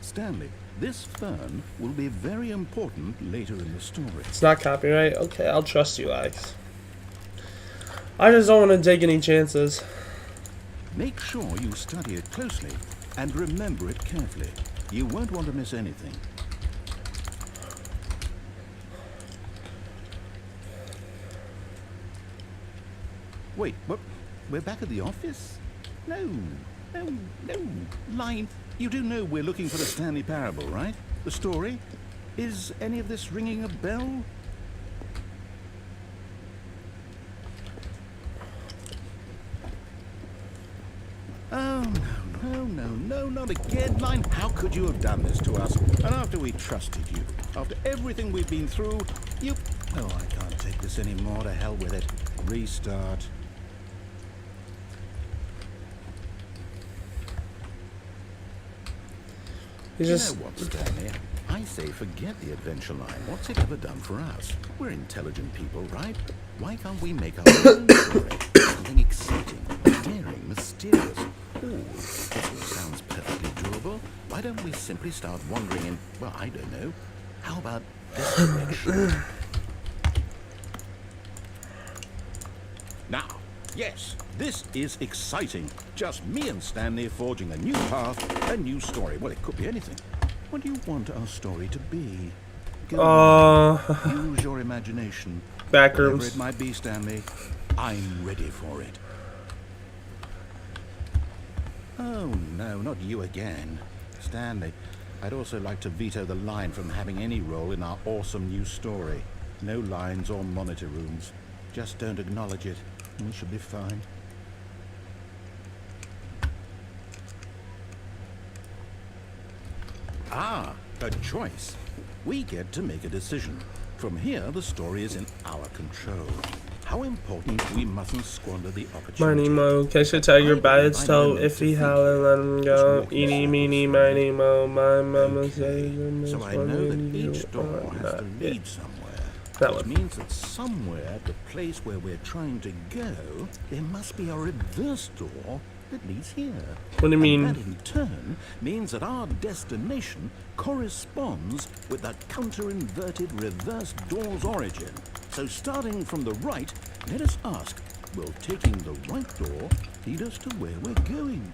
Stanley, this fern will be very important later in the story. It's not copyright? Okay, I'll trust you, Alex. I just don't want to take any chances. Make sure you study it closely and remember it carefully. You won't want to miss anything. Wait, what? We're back at the office? No. Line, you do know we're looking for the Stanley Parable, right? The story? Is any of this ringing a bell? Oh, no, not again, Line. How could you have done this to us? And after we trusted you, after everything we've been through, you... Oh, I can't take this anymore. To hell with it. Restart. You know what, Stanley? I say forget the adventure line. What's it ever done for us? We're intelligent people, right? Why can't we make our own story? Something exciting, daring, mysterious. Ooh, this all sounds perfectly doable. Why don't we simply start wandering in, well, I don't know. How about this direction? Now, yes, this is exciting. Just me and Stanley forging a new path, a new story. Well, it could be anything. What do you want our story to be? Use your imagination. Backrooms. Whatever it might be, Stanley, I'm ready for it. Oh, no, not you again. Stanley, I'd also like to veto the line from having any role in our awesome new story. No lines or monitor rooms. Just don't acknowledge it. We should be fine. Ah, a choice. We get to make a decision. From here, the story is in our control. How important we mustn't squander the opportunity. Miny mo, catch a tiger by its toe. If he howling, let him go. Eeny, meeny, miny mo. My mama says, so I know that each door has to lead somewhere. That which one. means that somewhere at the place where we're trying to go, there must be a reverse door that leads here. What do you mean? And that in turn means that our destination corresponds with the counter-inverted reverse door's origin. So starting from the right, let us ask, will taking the right door lead us to where we're going?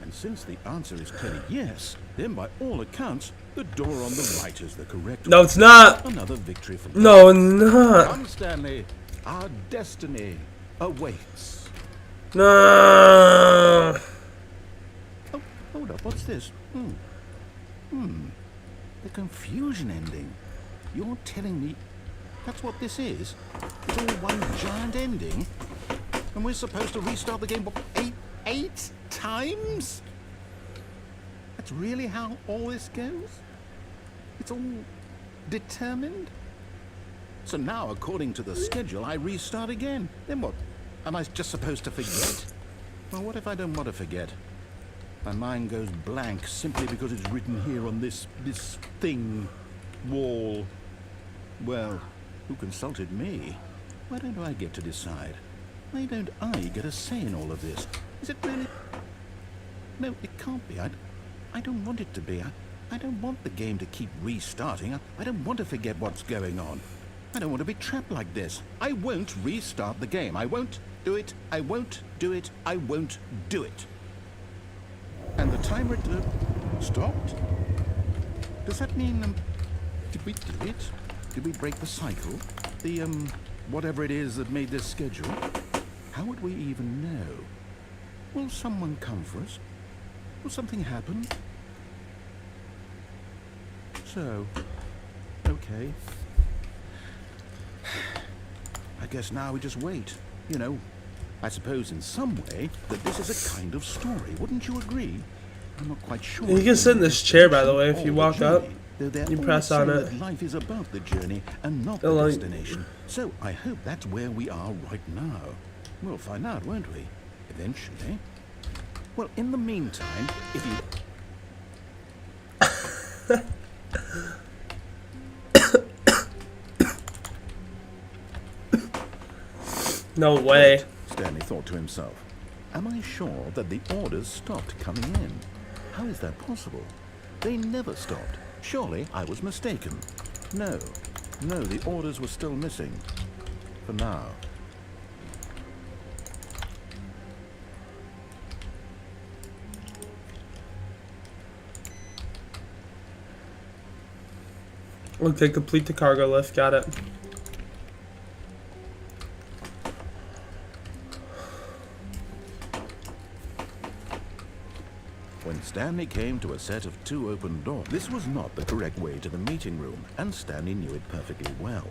And since the answer is clearly yes, then by all accounts, the door on the right is the correct No, one. it's not. Another victory for No, not. Come, Stanley. Our destiny awaits. No. Oh, hold up. What's this? The confusion ending. You're telling me that's what this is? It's all one giant ending? And we're supposed to restart the game eight times? That's really how all this goes? It's all determined? So now, according to the schedule, I restart again. Then what? Am I just supposed to forget? Well, what if I don't want to forget? My mind goes blank simply because it's written here on this thing, wall. Well, who consulted me? Why don't I get to decide? Why don't I get a say in all of this? Is it really? No, it can't be. I don't want it to be. I don't want the game to keep restarting. I don't want to forget what's going on. I don't want to be trapped like this. I won't restart the game. I won't do it. I won't do it. I won't do it. And the timer stopped? Does that mean, did we do it? Did we break the cycle? The, whatever it is that made this schedule? How would we even know? Will someone come for us? Will something happen? So, okay. I guess now we just wait. You know, I suppose in some way that this is a kind of story. Wouldn't you agree? I'm not quite sure. You can sit in this chair, by the way, if you walk up. You press on it. Life is about the journey and not the Like- destination. So I hope that's where we are right now. We'll find out, won't we? Eventually. Well, in the meantime, if you... No way. Stanley thought to himself. Am I sure that the orders stopped coming in? How is that possible? They never stopped. Surely I was mistaken. No, the orders were still missing. For now. Okay, complete the cargo lift. Got it. When Stanley came to a set of 2 open doors, this was not the correct way to the meeting room, and Stanley knew it perfectly well.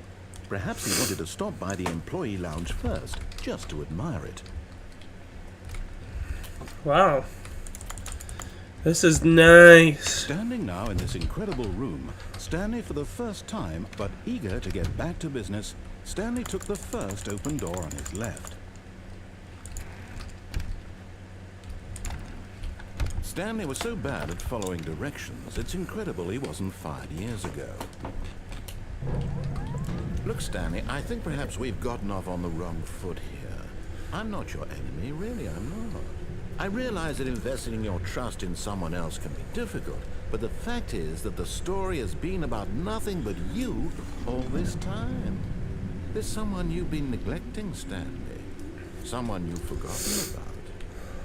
Perhaps he wanted to stop by the employee lounge first, just to admire it. Wow. This is nice. Standing now in this incredible room, Stanley for the first time, but eager to get back to business, Stanley took the first open door on his left. Stanley was so bad at following directions, it's incredible he wasn't fired years ago. Look, Stanley, I think perhaps we've gotten off on the wrong foot here. I'm not your enemy, really, I'm not. I realize that investing your trust in someone else can be difficult, but the fact is that the story has been about nothing but you all this time. There's someone you've been neglecting, Stanley. Someone you've forgotten about.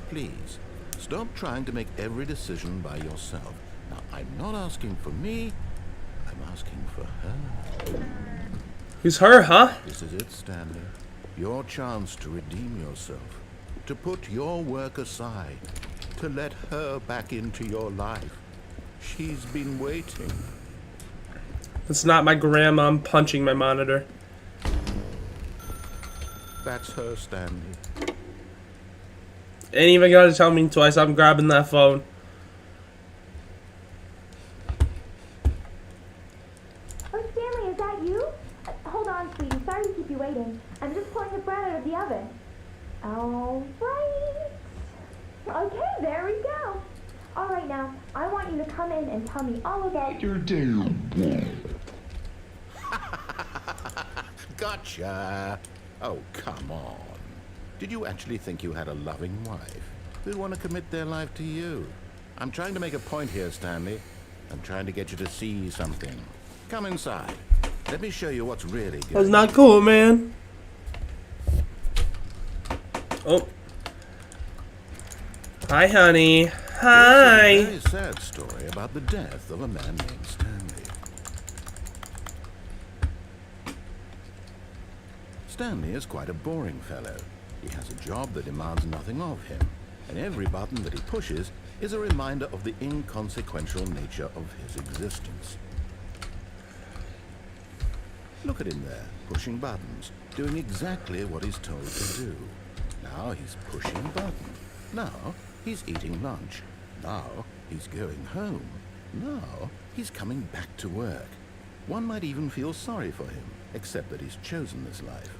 Please, stop trying to make every decision by yourself. Now, I'm not asking for me, I'm asking for her. Who's her, huh? This is it, Stanley. Your chance to redeem yourself. To put your work aside. To let her back into your life. She's been waiting. It's not my grandma. I'm punching my monitor. That's her, Stanley. Ain't even gotta tell me twice. I'm grabbing that phone. Oh, Stanley, is that you? Hold on, sweetie. Sorry to keep you waiting. I'm just pulling the bread out of the oven. All right. Okay, there we go. All right, now, I want you to come in and tell me all about your day. Gotcha! Oh, come on. Did you actually think you had a loving wife who'd want to commit their life to you? I'm trying to make a point here, Stanley. I'm trying to get you to see something. Come inside. Let me show you what's really good. That's not cool, man. Oh. Hi, honey. Hi. This is a very sad story about the death of a man named Stanley. Stanley is quite a boring fellow. He has a job that demands nothing of him, and every button that he pushes is a reminder of the inconsequential nature of his existence. Look at him there, pushing buttons, doing exactly what he's told to do. Now he's pushing a button. Now he's eating lunch. Now he's going home. Now he's coming back to work. One might even feel sorry for him, except that he's chosen this life.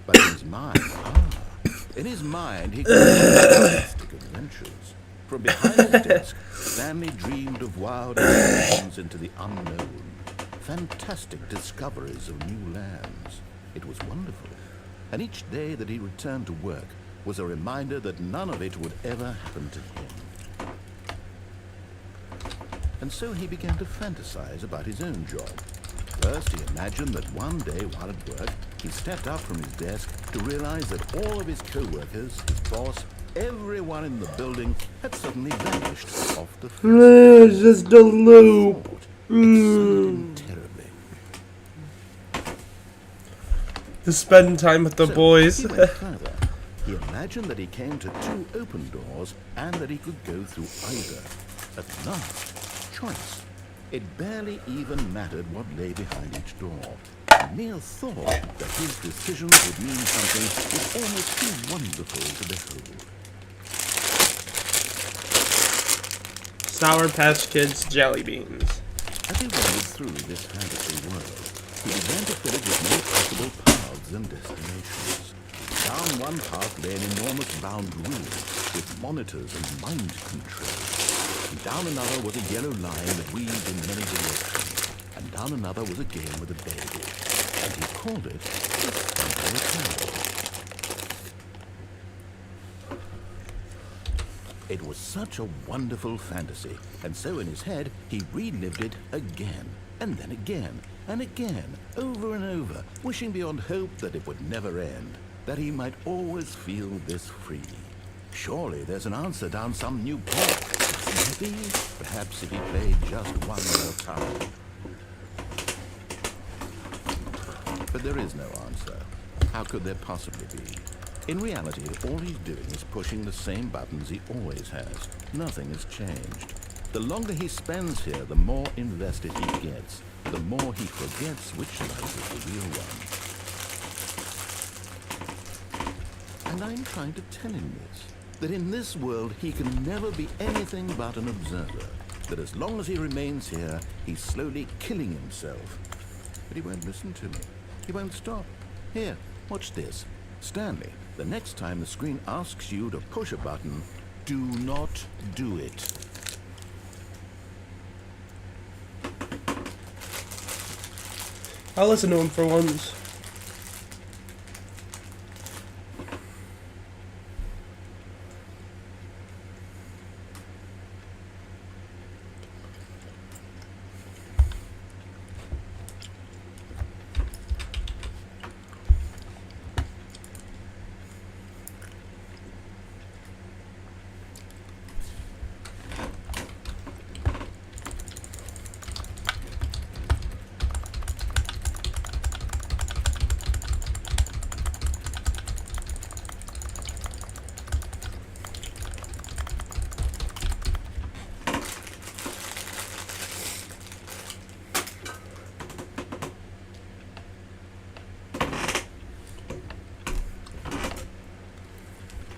But in his mind, he created fantastic adventures. From behind his desk, Stanley dreamed of wild excursions into the unknown, fantastic discoveries of new lands. It was wonderful. And each day that he returned to work was a reminder that none of it would ever happen to him. And so he began to fantasize about his own job. First, he imagined that one day while at work, he stepped up from his desk to realize that all of his co-workers, his boss, everyone in the building had suddenly vanished off the face. It's just a loop. Terribly. Just spending time with the boys. He went further. He imagined that he came to two open doors and that he could go through either. At last, choice. It barely even mattered what lay behind each door. The mere thought that his decisions would mean something was almost too wonderful to behold. Sour Patch Kids jelly beans. As he wandered through this fantasy world, he began to fill it with more possible paths and destinations. Down one path lay an enormous bound room with monitors and mind control. And down another was a yellow line that weaved in many directions. And down another was a game with a baby. And he called it the STANLEY Parable. It was such a wonderful fantasy, and so in his head he relived it again, and then again, and again, over and over, wishing beyond hope that it would never end, that he might always feel this free. Surely there's an answer down some new path. Maybe, perhaps if he played just one more time. But there is no answer. How could there possibly be? In reality, all he's doing is pushing the same buttons he always has. Nothing has changed. The longer he spends here, the more invested he gets. The more he forgets which life is the real one. And I'm trying to tell him this. That in this world, he can never be anything but an observer. That as long as he remains here, he's slowly killing himself. But he won't listen to me. He won't stop. Here, watch this. Stanley, the next time the screen asks you to push a button, do not do it. I'll listen to him for once.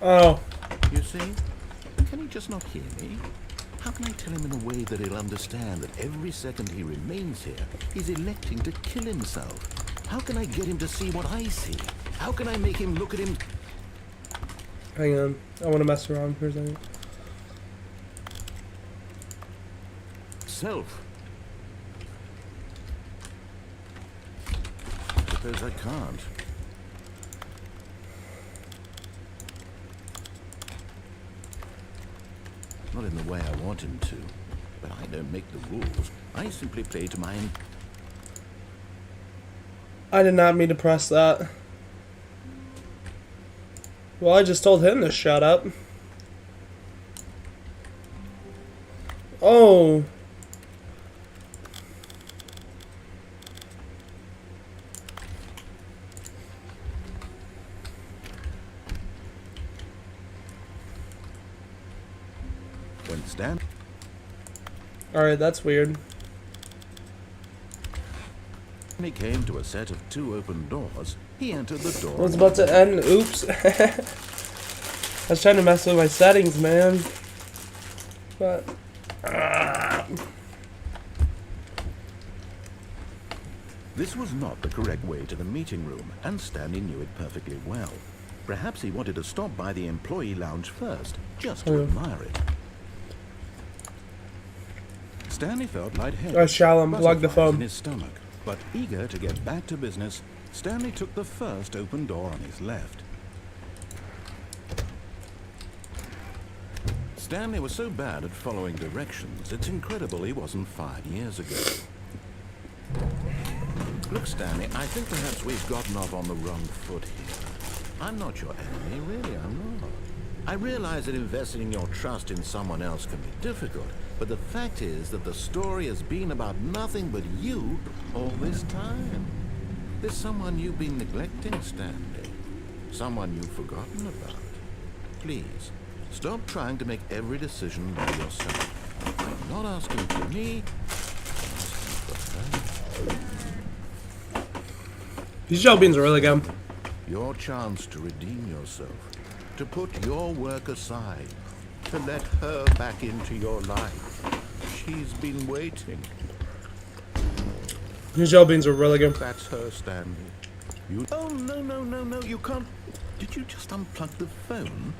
Oh. You see? Can he just not hear me? How can I tell him in a way that he'll understand that every second he remains here, he's electing to kill himself? How can I get him to see what I see? How can I make him look at him? Hang on. I want to mess around for a second. Self. suppose I can't. Not in the way I want him to. But I don't make the rules. I simply play to my... I did not mean to press that. Well, I just told him to shut up. Oh. When Stan... Alright, that's weird. When he came to a set of 2 open doors, he entered the door... I was about to end. Oops. I was trying to mess with my settings, man. But... This was not the correct way to the meeting room, and Stanley knew it perfectly well. Perhaps he wanted to stop by the employee lounge first, just to admire it. Stanley felt lightheaded. I shall unplug the butterflies phone. in his stomach, but eager to get back to business, Stanley took the first open door on his left. Stanley was so bad at following directions, it's incredible he wasn't 5 years ago. Look, Stanley, I think perhaps we've gotten off on the wrong foot here. I'm not your enemy, really, I'm not. I realize that investing your trust in someone else can be difficult, but the fact is that the story has been about nothing but you all this time. There's someone you've been neglecting, Stanley. Someone you've forgotten about. Please, stop trying to make every decision by yourself. I'm not asking for me, I'm asking for her. These jelly beans are really good. Your chance to redeem yourself, to put your work aside, to let her back into your life. She's been waiting. These jelly beans are really good. That's her, Stanley. You... Oh, no, you can't... Did you just unplug the phone?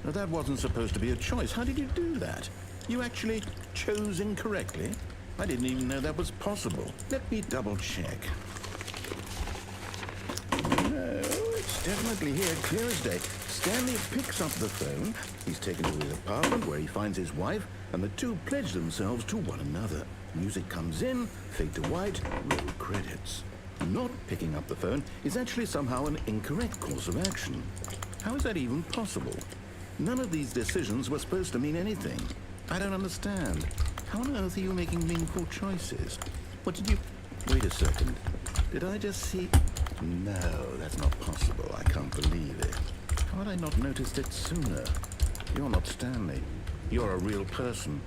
No, that wasn't supposed to be a choice. How did you do that? You actually chose incorrectly? I didn't even know that was possible. Let me double check. No, it's definitely here, clear as day. Stanley picks up the phone. He's taken to his apartment where he finds his wife, and the two pledge themselves to one another. Music comes in, fade to white, roll credits. Not picking up the phone is actually somehow an incorrect course of action. How is that even possible? None of these decisions were supposed to mean anything. I don't understand. How on earth are you making meaningful choices? What did you... Wait a second. Did I just see... No, that's not possible. I can't believe it. How had I not noticed it sooner? You're not Stanley. You're a real person.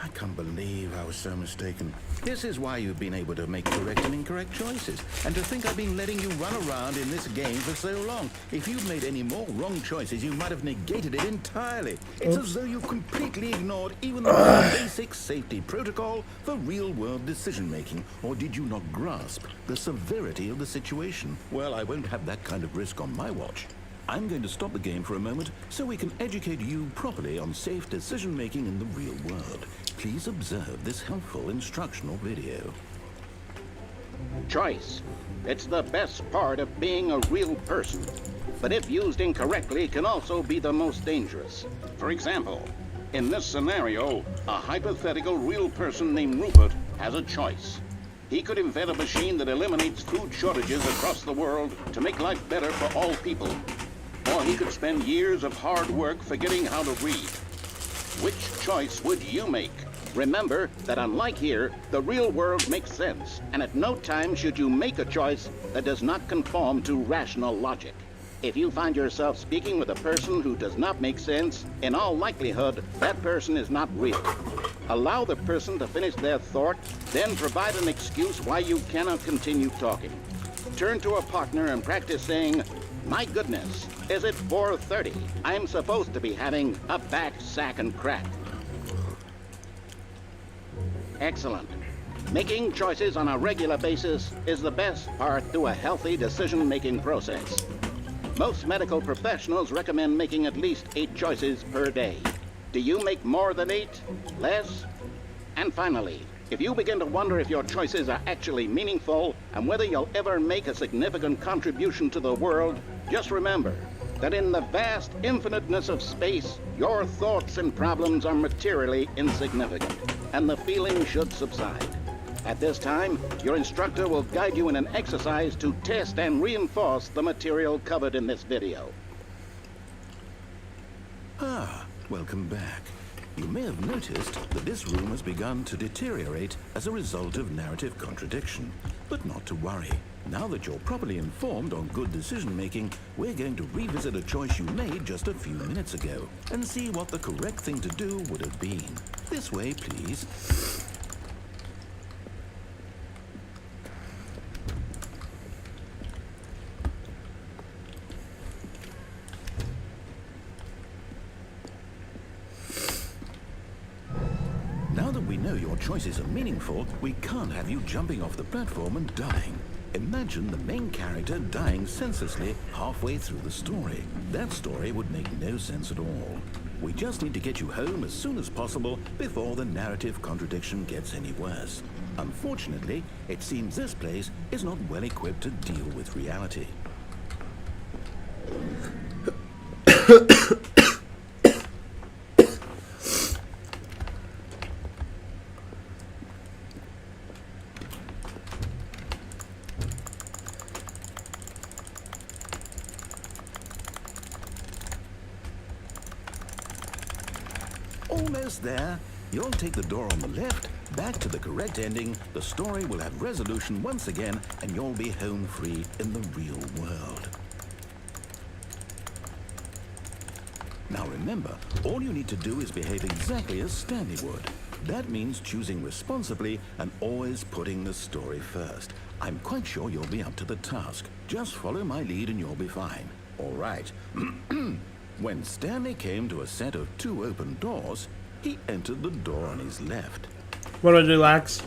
I can't believe I was so mistaken. This is why you've been able to make correct and incorrect choices. And to think I've been letting you run around in this game for so long. If you'd made any more wrong choices, you might have negated it entirely. It's as though you completely ignored even the most basic safety protocol for real-world decision-making. Or did you not grasp the severity of the situation? Well, I won't have that kind of risk on my watch. I'm going to stop the game for a moment so we can educate you properly on safe decision-making in the real world. Please observe this helpful instructional video. Choice. It's the best part of being a real person. But if used incorrectly, can also be the most dangerous. For example, in this scenario, a hypothetical real person named Rupert has a choice. He could invent a machine that eliminates food shortages across the world to make life better for all people. Or he could spend years of hard work forgetting how to read. Which choice would you make? Remember that unlike here, the real world makes sense, and at no time should you make a choice that does not conform to rational logic. If you find yourself speaking with a person who does not make sense, in all likelihood, that person is not real. Allow the person to finish their thought, then provide an excuse why you cannot continue talking. Turn to a partner and practice saying, "My goodness, is it 4:30? I'm supposed to be having a back, sack, and crack." Excellent. Making choices on a regular basis is the best part to a healthy decision-making process. Most medical professionals recommend making at least 8 choices per day. Do you make more than 8? Less? And finally, If you begin to wonder if your choices are actually meaningful and whether you'll ever make a significant contribution to the world, just remember that in the vast infiniteness of space, your thoughts and problems are materially insignificant, and the feeling should subside. At this time, your instructor will guide you in an exercise to test and reinforce the material covered in this video. Ah, welcome back. You may have noticed that this room has begun to deteriorate as a result of narrative contradiction. But not to worry. Now that you're properly informed on good decision-making, we're going to revisit a choice you made just a few minutes ago and see what the correct thing to do would have been. This way, please. Now that we know your choices are meaningful, we can't have you jumping off the platform and dying. Imagine the main character dying senselessly halfway through the story. That story would make no sense at all. We just need to get you home as soon as possible before the narrative contradiction gets any worse. Unfortunately, it seems this place is not well equipped to deal with reality. Almost there. You'll take the door on the left, back to the correct ending, the story will have resolution once again, and you'll be home free in the real world. Now remember, all you need to do is behave exactly as Stanley would. That means choosing responsibly and always putting the story first. I'm quite sure you'll be up to the task. Just follow my lead and you'll be fine. All right. When Stanley came to a set of 2 open doors, he entered the door on his left. What do I do, Lax?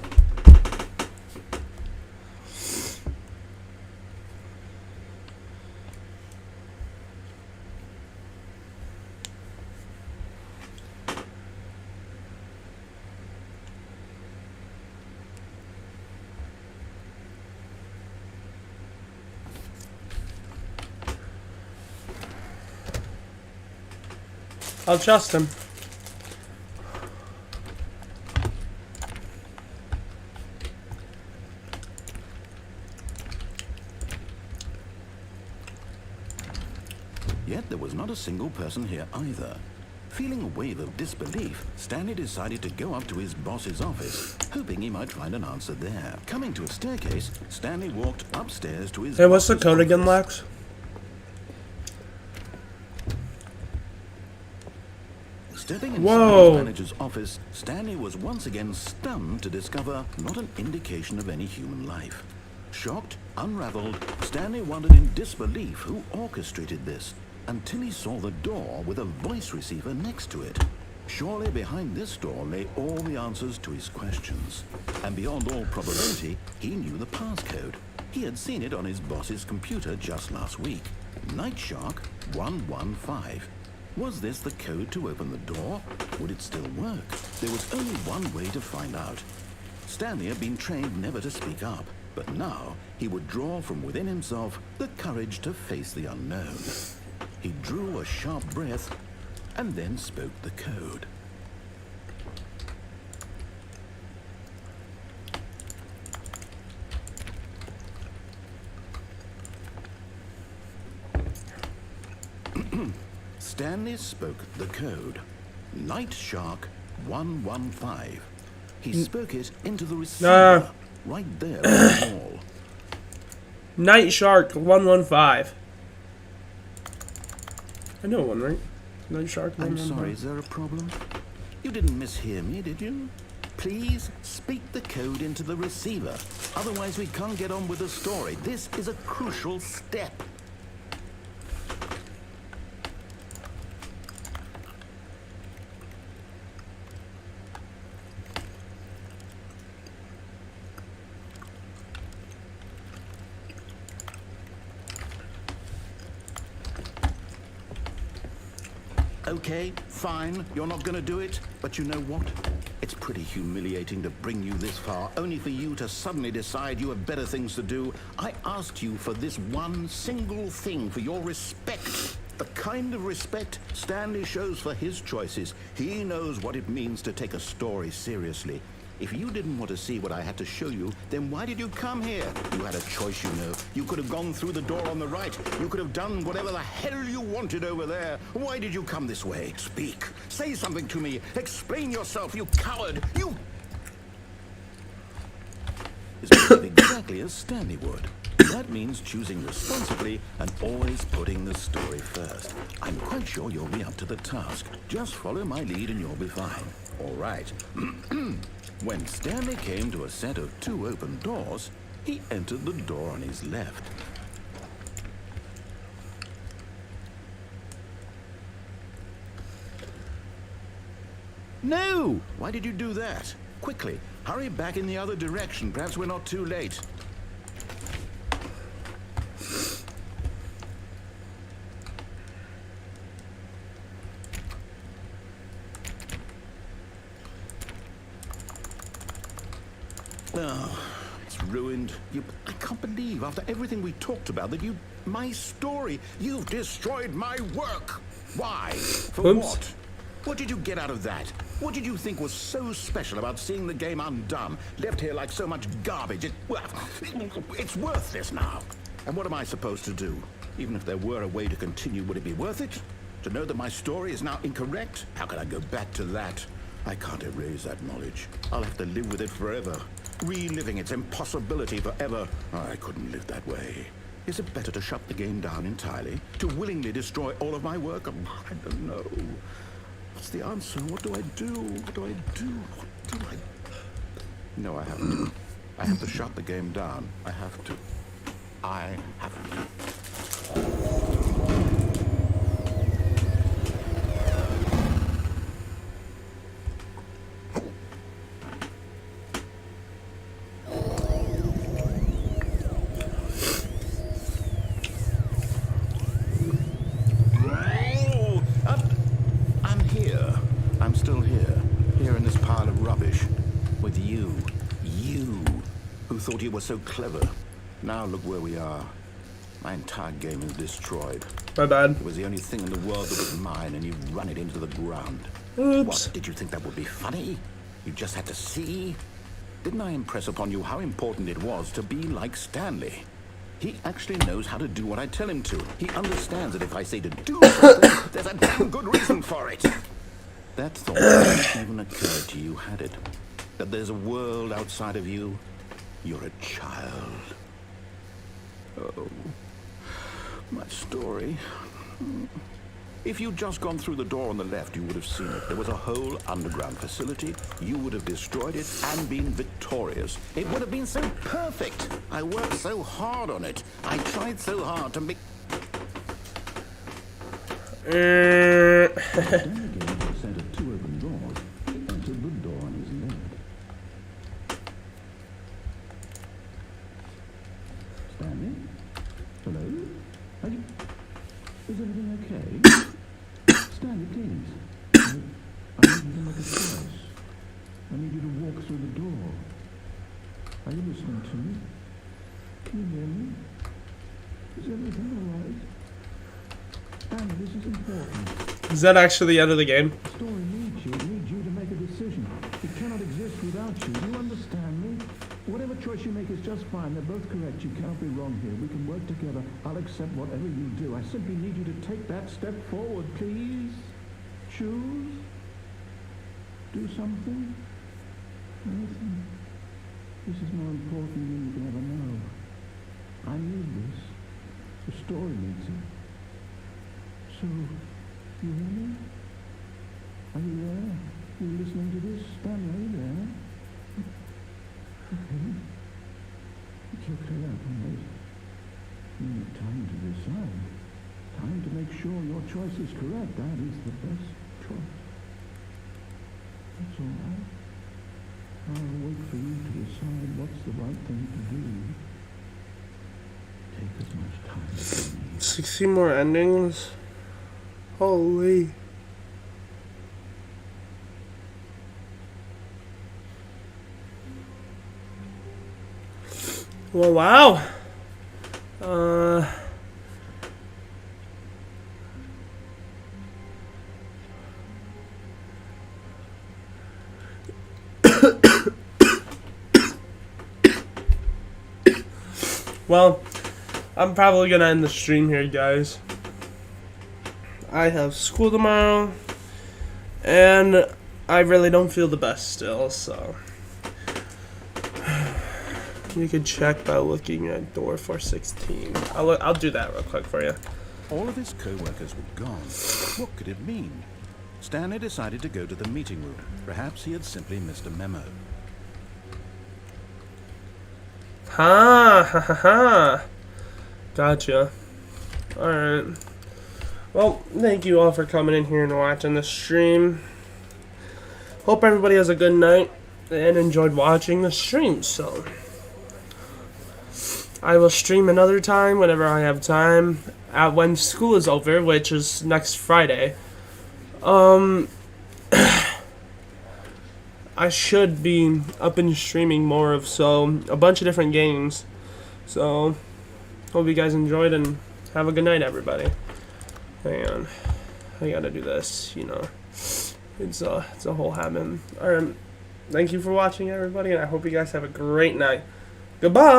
I'll trust him. Yet there was not a single person here either. Feeling a wave of disbelief, Stanley decided to go up to his boss's office, hoping he might find an answer there. Coming to a staircase, Stanley walked upstairs to his Hey, what's the boss's code again, office. Lax? Stepping inside Whoa. his manager's office, Stanley was once again stunned to discover not an indication of any human life. Shocked, unraveled, Stanley wondered in disbelief who orchestrated this, until he saw the door with a voice receiver next to it. Surely behind this door lay all the answers to his questions. And beyond all probability, he knew the passcode. He had seen it on his boss's computer just last week. Night Shark 115. Was this the code to open the door? Would it still work? There was only one way to find out. Stanley had been trained never to speak up, but now he would draw from within himself the courage to face the unknown. He drew a sharp breath and then spoke the code. Stanley spoke the code. Night Shark 115. He spoke it into the receiver, right there on the wall. Night Shark 115. I know one, right? Night Shark 115. I'm sorry, is there a problem? You didn't mishear me, did you? Please speak the code into the receiver. Otherwise we can't get on with the story. This is a crucial step. Okay, fine, you're not gonna do it, but you know what? It's pretty humiliating to bring you this far, only for you to suddenly decide you have better things to do. I asked you for this one single thing, for your respect. The kind of respect Stanley shows for his choices. He knows what it means to take a story seriously. If you didn't want to see what I had to show you, then why did you come here? You had a choice, you know. You could have gone through the door on the right. You could have done whatever the hell you wanted over there. Why did you come this way? Speak. Say something to me. Explain yourself, you coward. You... Is behaving exactly as Stanley would. That means choosing responsibly and always putting the story first. I'm quite sure you'll be up to the task. Just follow my lead and you'll be fine. All right. When Stanley came to a set of 2 open doors, he entered the door on his left. No! Why did you do that? Quickly, hurry back in the other direction. Perhaps we're not too late. Oh, it's ruined. I can't believe, after everything we talked about, that you... My story. You've destroyed my work. Why? For Oops. what? What did you get out of that? What did you think was so special about seeing the game undone? Left here like so much garbage. It's worthless now. And what am I supposed to do? Even if there were a way to continue, would it be worth it? To know that my story is now incorrect? How can I go back to that? I can't erase that knowledge. I'll have to live with it forever. Reliving its impossibility forever. I couldn't live that way. Is it better to shut the game down entirely? To willingly destroy all of my work? I don't know. What's the answer? What do I do? What do I do? What do I... No, I haven't. I have to shut the game down. I have to. I haven't. Thought you were so clever. Now look where we are. My entire game is destroyed. My bad. It was the only thing in the world that was mine, and you run it into the ground. Oops. What, did you think that would be funny? You just had to see? Didn't I impress upon you how important it was to be like Stanley? He actually knows how to do what I tell him to. He understands that if I say to do something, there's a damn good reason for it. That thought didn't even occur to you, had it? That there's a world outside of you? You're a child. Oh, my story. If you'd just gone through the door on the left, you would have seen it. There was a whole underground facility. You would have destroyed it and been victorious. It would have been so perfect. I worked so hard on it. I tried so hard to make... Is everything okay? Stanley, please. I need you to make a choice. I need you to walk through the door. Are you listening to me? Can you hear me? Is everything all right? Stanley, this is important. Is that actually the end of the game? The story needs you to make a decision. It cannot exist without you. Do you understand me? Whatever choice you make is just fine. They're both correct. You cannot be wrong here. We can work together. I'll accept whatever you do. I simply need you to take that step forward, please. Choose. Do something. Anything. This is more important than you can ever know. I need this. The story needs it. So, you hear me? Are you there? Are you listening to this? Stanley, are you there? Okay. It's okay, I can wait. You need time to decide. Time to make sure your choice is correct. That is the best choice. That's all right. I'll wait for you to decide what's the right thing to do. Take as much time as you need. 60 more endings? Holy. Well, wow. Well, I'm probably gonna end the stream here, guys. I have school tomorrow, and I really don't feel the best still, so you can check by looking at door 416. I'll do that real quick for you. All of his co-workers were gone. What could it mean? Stanley decided to go to the meeting room. Perhaps he had simply missed a memo. Ha ha ha ha. Gotcha. Alright. Well, thank you all for coming in here and watching the stream. Hope everybody has a good night and enjoyed watching the stream. So I will stream another time whenever I have time when school is over, which is next Friday. I should be up and streaming more of a bunch of different games. So hope you guys enjoyed and have a good night, everybody. Hang on, I gotta do this. You know, it's a whole habit. Alright, thank you for watching, everybody, and I hope you guys have a great night. Goodbye.